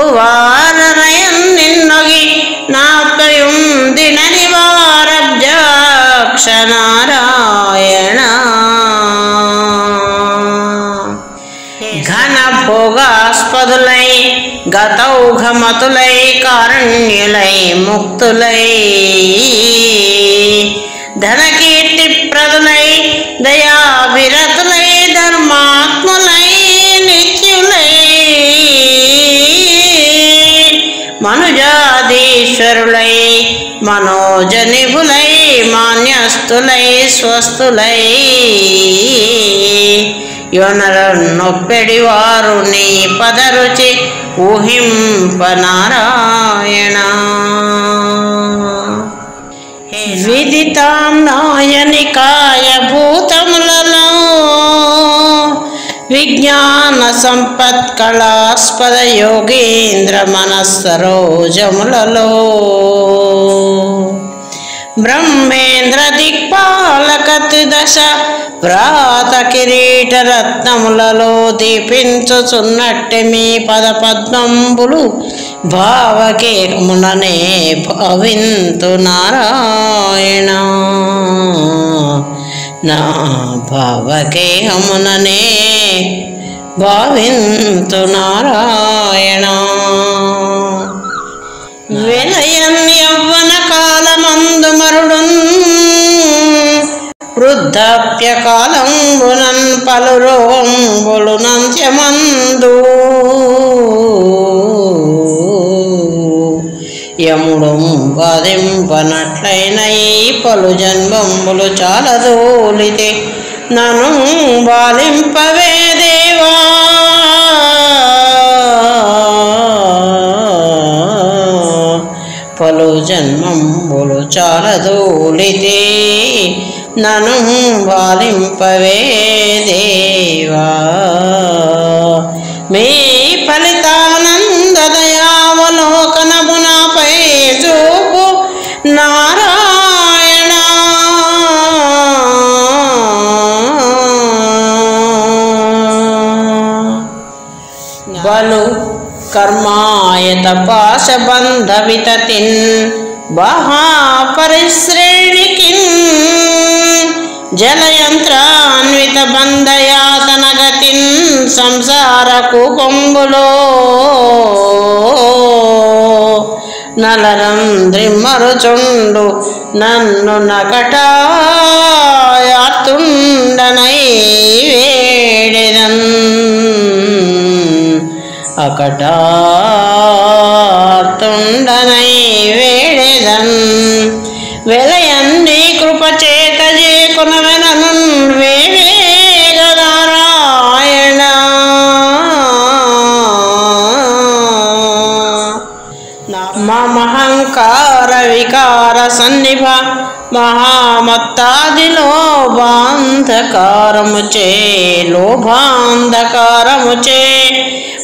మృగ్గువారయన్ నిన్నొగి నాపయుందిన నివారబ్జాక్ష నారాయణ. ఘన భోగాస్పదులై గతౌఘమతులై కారుణ్యులై ముక్తులై ధనకీర్తి ప్రదులై దయావిరతులై ధర్మాత్ములై నిత్యులై మనుజాధీశ్వరులై మనోజనిభులై మాన్యస్తులై స్వస్థులై యొనరన్నొప్పెడివారు నీ పదరుచి ఊహింప నారాయణ. విదితాం నాయనికాయ భూతములలో విజ్ఞాన సంపత్కళాస్పద యోగేంద్ర మనస్సరోజములలో బ్రహ్మేంద్ర దిక్పాలక త్రిదశ వ్రాత కిరీట రత్నములలో దీపించుచున్నట్టే మీ పద పద్మంబులు భావకేముననే భావింతు నారాయణ. నా భావకేహముననే భావింతు నారాయణ. వినయన్ యవ్వన కాలమందు మరుడున్ వృద్ధాప్య కాలంబునన్ పలు రోగంబులు నంత్యమందు యముడు బాధింపనట్లైన ఈ పలు జన్మంబులు చాలా దూలితే నను బాలింపవే దేవా. పలు జన్మంబులు చాలా దూలితే నను బాలింపవే దేవా. మీ ఫలితానంద దయావలోకనమునాపై చూపు నారాయణ. బలు కర్మాయత పాశబంధ వితతిన్ మహాపరిశ్రేణికిన్ జలయంత్రాన్విత బంధయాతనగతిన్ సంసార కూపంబులో నలరంద్రిమరుచుండు నన్ను నకటాయాతుండనై వేడెదన్. అకటాతుండనై వేడెదన్. వెలయండి కృపచేత చేకొనవెనను వేవేగనారాయణ. మమహంకార వికార సన్నిభ మహామత్తాది లోభాంధకారముచే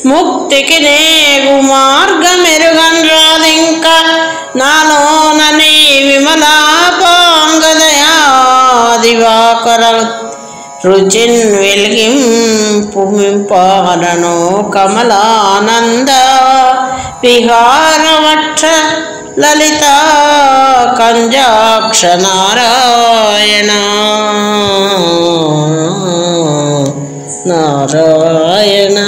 ముక్తికి నేగు మార్గమెరుగన్ రాదింక నాలోనని విమలాపాంగదయాదివాకర రుచిన్ వెలిగింపుమింపారను కమలానంద విహారవక్ష లలిత కంజాక్ష నారాయణ. నారాయణ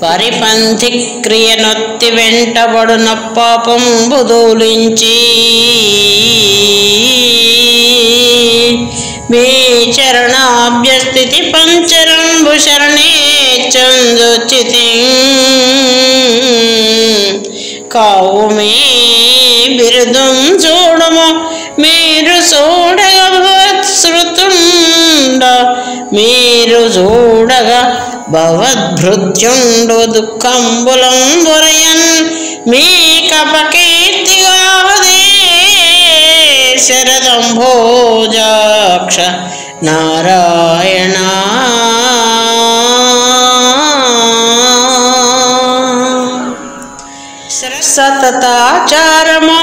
పరిపంథి క్రియనొత్తి వెంటబడున పాపంబు దూలించి మీ చరణాభ్యస్థితి పంచరంబు శరణే చందుచితి కావు మీ బిరుదం చూడము మీరు చూడగశ్రుతుండ మీరు చూడగా భవద్భృత్యుండు దుఃఖంబులంబురయన్ మీ కపకీర్తిగాదే శరదంభోజాక్ష నారాయణ. సతతాచారము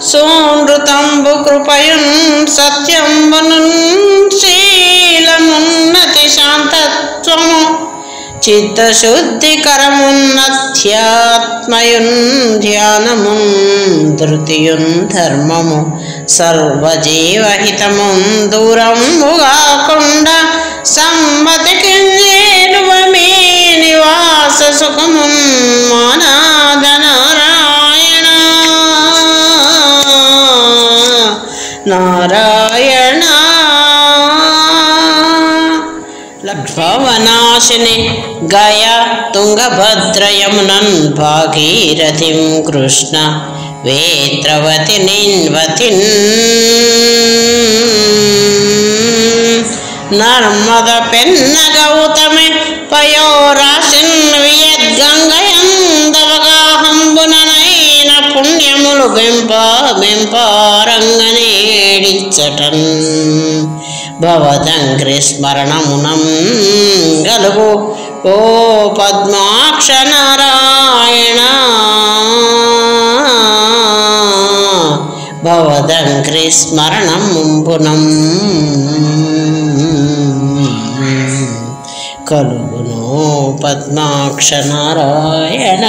సోనృతంబు కృపయున్ సత్యంబునున్ శీలమున్నతి శాంతత్వము చిత్తశుద్ధికరమున్నధ్యాత్మయున్ ధ్యానమున్ ధృతియున్ ధర్మము సర్వజీవహితమున్ దూరముగాకుండా సమ్మతికి మీ నివాస సుఖమున్ మానాద నారాయణ. నారాయణ భవనాశిని గయ తుంగభద్రయమునన్ భాగీరథిం కృష్ణ వేత్రవతి నిన్వతిన్ నర్మద పెన్న గౌతమి పయోరాశిన్ వియద్గంగయందవగాహంబుననైన పుణ్యములు బెంపారంగనేడిచ్చటన్ భవదంగ్రి స్మరణమునం గలుగు ఓ పద్మాక్ష నారాయణ భవదంగ్రి స్మరణముంబునం కలుగును పద్మాక్ష నారాయణ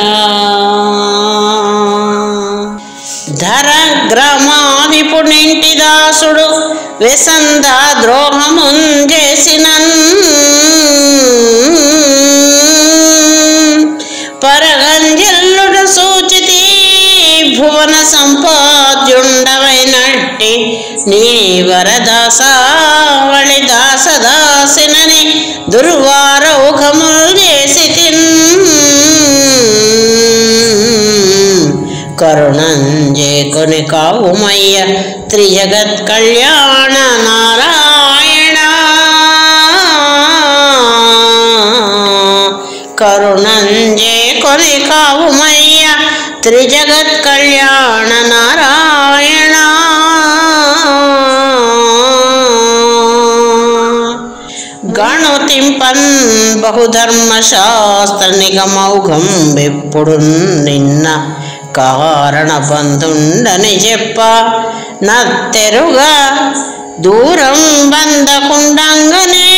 ధర గ్రామాధిపునింటి దాసుడు వ్యసంద ద్రోహమున్ చేసినన్ పరగంజల్లుడు సూచితి భువన సంపాద్యుండవైనట్టి నీ వరదాసావళి దాసదాసినని దుర్వారౌఘములు చేసి కరుణంజేకొని కావుమయ్య త్రిజగత్ కళ్యాణ నారాయణ కరుణంజేకొని కావుమయ్య త్రిజగత్ కళ్యాణ నారాయణ గణుతింపన్ బహుధర్మశాస్త్ర నిగమౌఘం ఎప్పుడు నిన్న కారణ బంధుండని చెప్ప నత్తెరుగా దూరం బంధకుండంగనే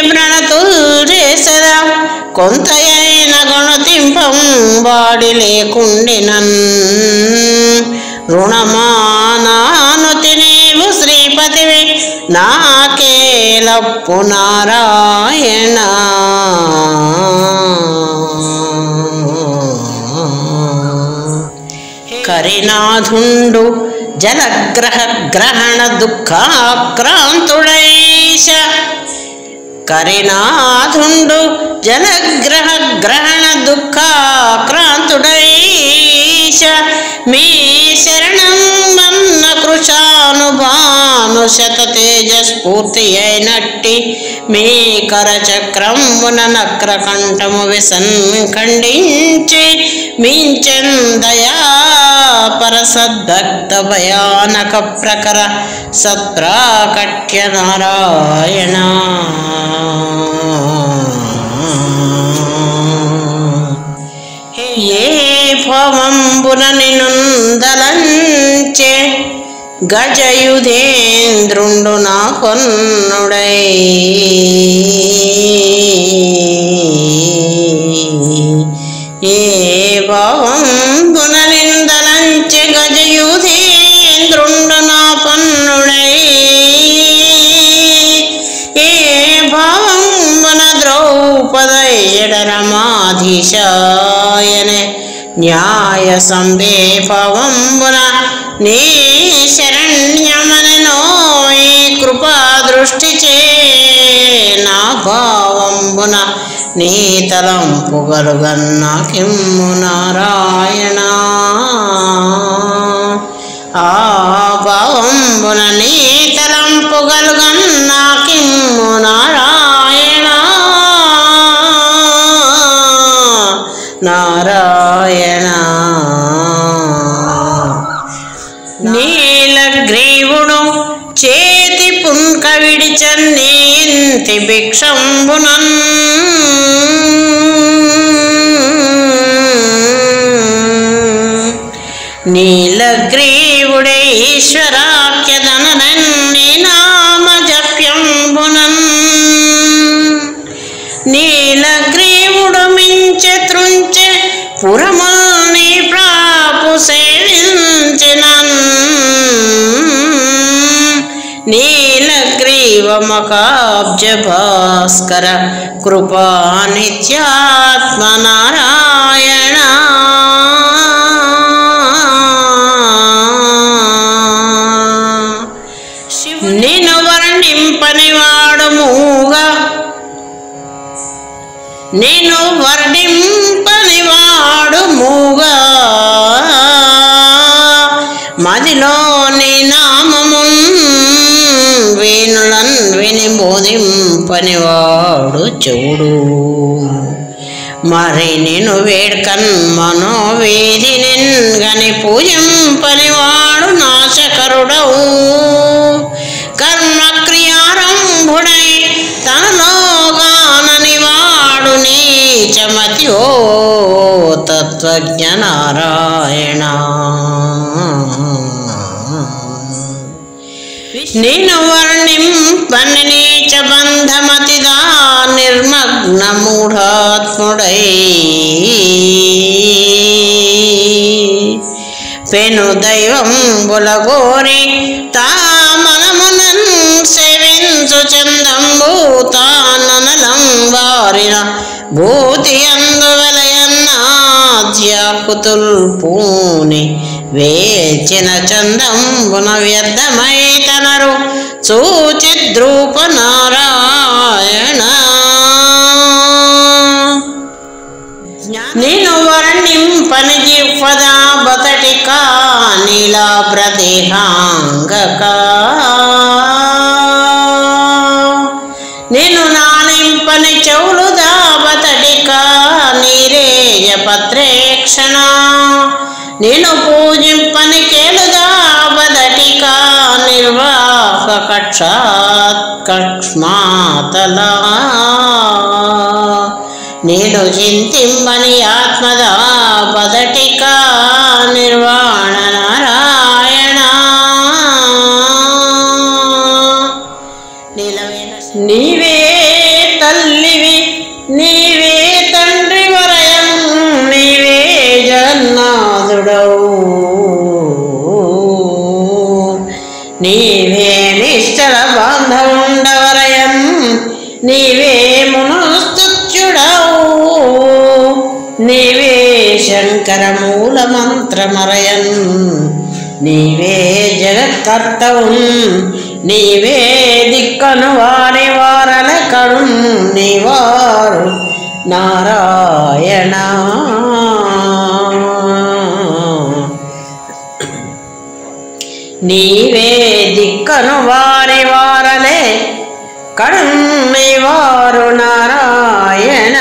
ప్రణతులు చేసరా కొంతయైన గణుతింపం వాడి లేకుండినన్ రుణమానానుతి నీవు శ్రీపతివి నాకేలప్పు నారాయణ కరినాథుండు జలగ్రహ గ్రహణ దుఃఖాక్రాంతుడైష కరినాథుండు జలగ్రహ గ్రహణ దుఃఖాక్రాంతుడైష మీ శరణం మన్న కృషానుభాను శత తేజస్ఫూర్తి అయినట్టి మీ కరచక్రమున నక్ర కంఠము విసన్ ఖండించి మించెందయా పరసద్భక్త భయానక ప్రకర సత్ప్రాకట్య నారాయణ ఏ భవంబున నినుందలంచే గజయుధేంద్రుండు నా కొన్నుడై ఏ భావంబున నిందలంచె గజయుధేంద్రుండు నా పన్నుడై ఏ భావంబున ద్రౌపదయ్యడ రమాధీశాయనే న్యాయ సందేపవంబున నీ శరణ్యమనో ఈ కృపా దృష్టి చే నా భావంబున నీ తలంపు గలుగన్నా కిమ్ము నారాయణ ఆ భావంబున నీ తలంపు గలుగన్నా కిమ్ము నారాయణ నారాయణ నీలగ్రీవుడు చేతి పుంక విడిచన్నీంతి భిక్షంబునన్ నీలగ్రీవుడే ఈశ్వరాఖ్యదననన్ని నామ జప్యంబునన్ నీలగ్రీవుడు మించె త్రుంచె పురముల్ని ప్రాపు సేవించినన్ నీలగ్రీవమకాబ్జ భాస్కర కృపా నిత్యాత్మ నారాయణ నిన్ను వర్ణింపనివాడు మూగా నిన్ను వర్ణింపనివాడు మూగా మదిలో నీ నామమున్ వేణులన్ విని బోధింపనివాడు చెవుడు మరి నేను వేడ్కన్ మనోవేది నిన్గని పూజింపనివాడు నాశకరుడవు కర్మక్రియారంభ స్వయంభుడై తనలోగానని వాడు నీచమతి ఓ తత్వజ్ఞ నారాయణ. నిన్ను వర్ణింపని నీచ బంధమతిదా నిర్మగ్న మూఢాత్ముడై పెను దైవం బులగోరి తా మనమునన్ సేవించు చందంబు తాననలం వారిన భూతి అందువలయన్నాద్యాకుతుల్ పూని వేచిన చందంబున వ్యర్థమై తనరు సూచిద్రూప నారాయణ. నిన్ను వర్ణింపని జిహ్వదా బతటికా నీలాభ్రదేహాంగక నిన్ను నానింపని చెవులుదా బతటికా నీరేయ పత్రేక్షణ నిన్ను పూజింపని కేలుదా బదటికా నిర్వాహ కక్ష్మాతలా నేను చింతింబని ఆత్మదా బదటికా నిర్వాణ నారాయణ. నీవే తల్లివి నీవే తండ్రి వరయం నీవే జగన్నాథుడవు నీవే నిశ్చల బాంధవుండవరయం నీవే మునుస్తుత్యుడవు నీవే శంకర మూల మంత్రమరయన్ నీవే జగత్కర్తవు నీవే దిక్కను వారి వారల కడు నీవారు నారాయణ. నీవే దిక్కను వారి వారలే కడు నీవారు నారాయణ.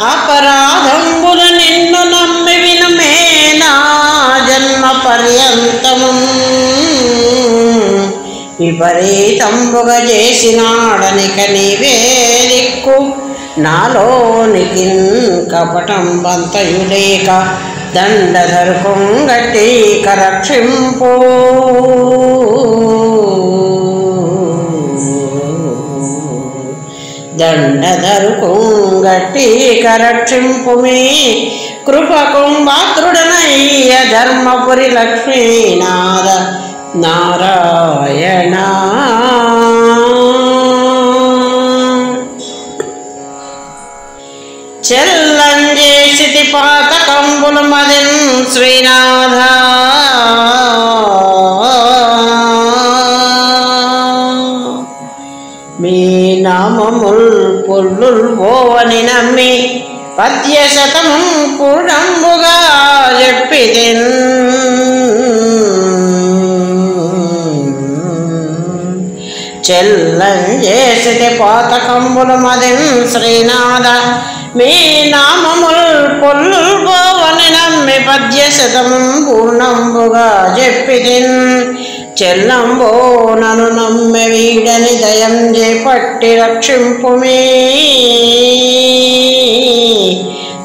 అపరాధంబులు నిన్ను నమ్మి వినుమేనా జన్మ పర్యంతము విపరీతంబుగ చేసినాడనిక నీవే దిక్కు నాలోనికి కపటం బంతయులేక దండధరుకుంగట్టి కరక్షింపు దండధరుకుంగట్టి కరక్షింపుమి కృపకుంభాతృడనయ్య ధర్మపురి లక్ష్మీనాథ నారాయణ. చెల్లంజేసితి పాతకంబులు మదిన్ శ్రీనాథ మీ నామముల్ పొల్లుల్ ఓవని నమ్మి పద్యశతము పూర్ణంబుగా చెప్పిదెన్ చెల్లంజేసితి పాతకంబులు మదిన్ శ్రీనాథ మీ నామముల్ పొల్లుల్ ఓవని నమ్మి పద్యశతము పూర్ణంబుగా చెప్పిదెన్ చెల్లంబో నను నమ్మె వీడని దయం చేపట్టి రక్షింపుమే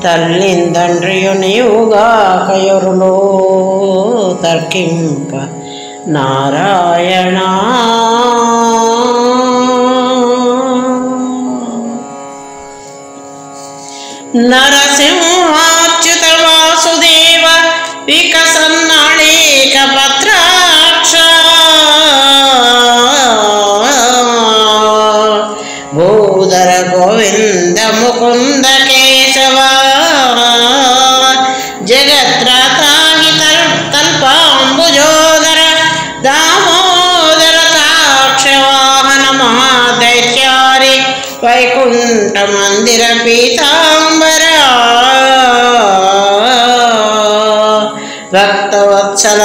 తల్లిందండ్రియు నీవుగా కయురులో తర్కింప నారాయణ. నరసింహాచ్యుత వాసుదేవ వికసన్నాళేక పత్రాక్ష భూధర గోవింద ముకుంద కేశవ జగత్రాతాహి కల్పాంబుజోదర దామోదర తాక్షవాహన మహాదైత్యారి వైకుంఠ మందిర పీతాంబర భక్తవత్సల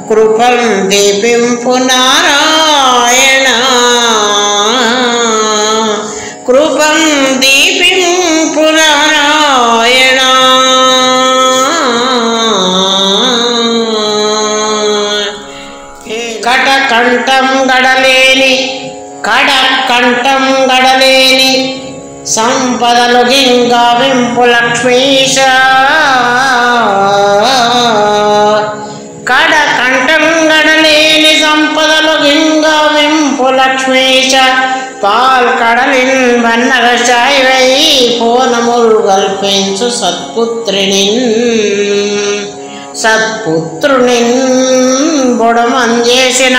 కృపం దీపింపు నారాయణ కృపం దీపింపు నారాయణ. కటకంఠ కంఠం గడలేని సంపదలు గింగావింపు లక్ష్మీశ కడ కంఠం గడలేని సంపదలు గింగావింపు లక్ష్మీశ పాల్ కడలిన్ వన్నగ చాయవై పూనములు కల్పించు సత్పుత్రునిన్ బుడమంజేసిన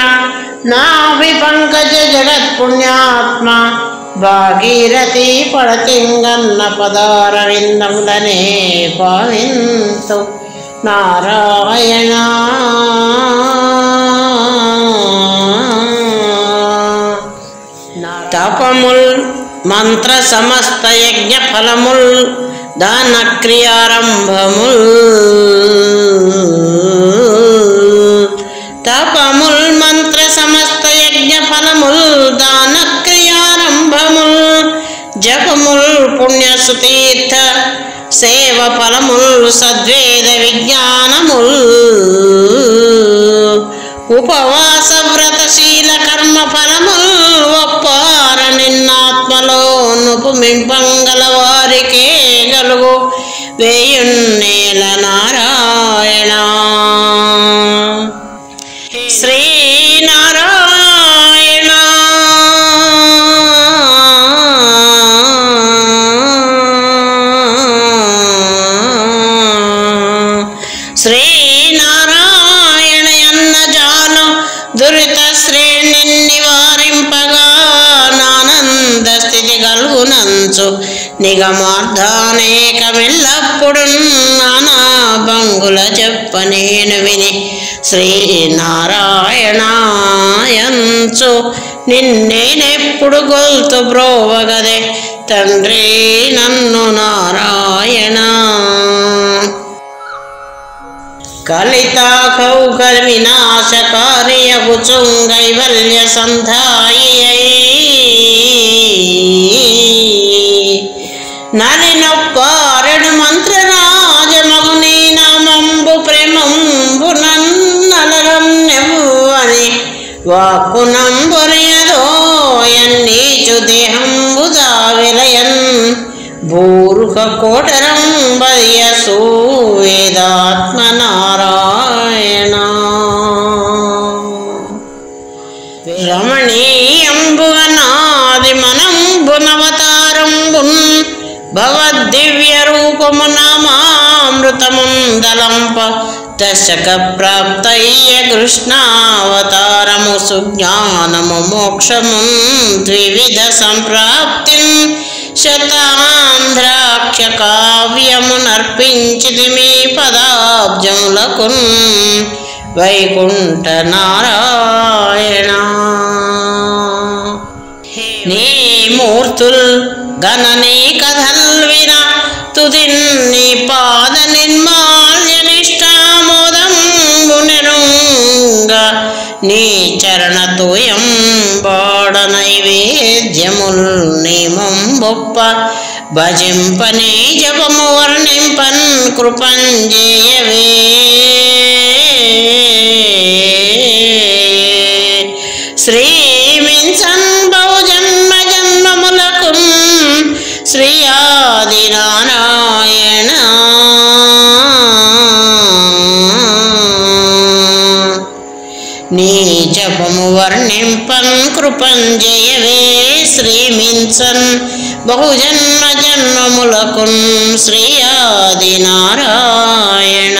నాభి పంకజ జగత్పుణ్యాత్మ భాగీరథి పడతింగన్న పదారవిందములనే భావింతు నారాయణ. తపముల్ మంత్ర సమస్త యజ్ఞ ఫలముల్ దాన క్రియారంభముల్ తపముల్ మంత్ర సమస్త యజ్ఞ ఫలముల్ దాన క్రియారంభముల్ జపముల్ పుణ్యసుతీర్థ సేవ ఫలముల్ సద్వేద విజ్ఞానముల్ ఉపవాస వ్రతశీల కర్మ ఫలముల్ ఒప్పార నిన్నాత్మలో నుపుమింపంగల వారికే గలుగు వేయున్నేల నారాయణ. శ్రీనారాయణ శ్రీనారాయణ అన్న జాను దురిత శ్రేణి నివారింపగా నానంద స్థితి కలుగునంచు నిగమార్థానేకమెల్లప్పుడు నానా భంగుల చెప్ప నేను విని శ్రీనారాయణాయంచు నిన్నేనెప్పుడు గొల్తు బ్రోవగదే తండ్రి నన్ను నారాయణ. కలితాకౌక వినాశకార్యగుచుంగైవల్య సంధాయి నలినొప్పారెడు మంత్రరాజమగుని నామంబు ప్రేమంబు నన్నలరం నెవ్వని వాక్కునంబురియదోయన్నీచు దేహంబు దావిలయన్ భూర్హ కోటరం వయసు వేదాత్మ నారాయణ. రమణీయంబుగనాది మనంబునవతారంబున్ భవద్దివ్య రూపము నామామృతముందలంప దశక ప్రాప్తయ్య కృష్ణావతారము సుజ్ఞానము మోక్షము ద్వివిధ సంప్రాప్తిన్ శతాంధ్రాక్ష కావ్యమునర్పించిది మీ పదాబ్జములకున్ వైకుంఠ నారాయణ. నీ మూర్తుల్ గణనీ కథల్విన తుదిన్ నీ పాద నిర్మాల్య నిష్ఠామోదంబునెరుంగ నీ చరణతోయం బాడ నైవేద్యముల్ నేమంబొప్ప భజింపనే జపము వర్ణింపన్ కృపంజేయవే. శ్రీమింసన్ బహుజన్మ జన్మములకు శ్రీ ఆది నారాయణ. నీ జపము వర్ణింపన్ కృపంజయవే శ్రీమింసన్ బహుజన్మ జన్మములకున్ శ్రీ ఆది నారాయణ.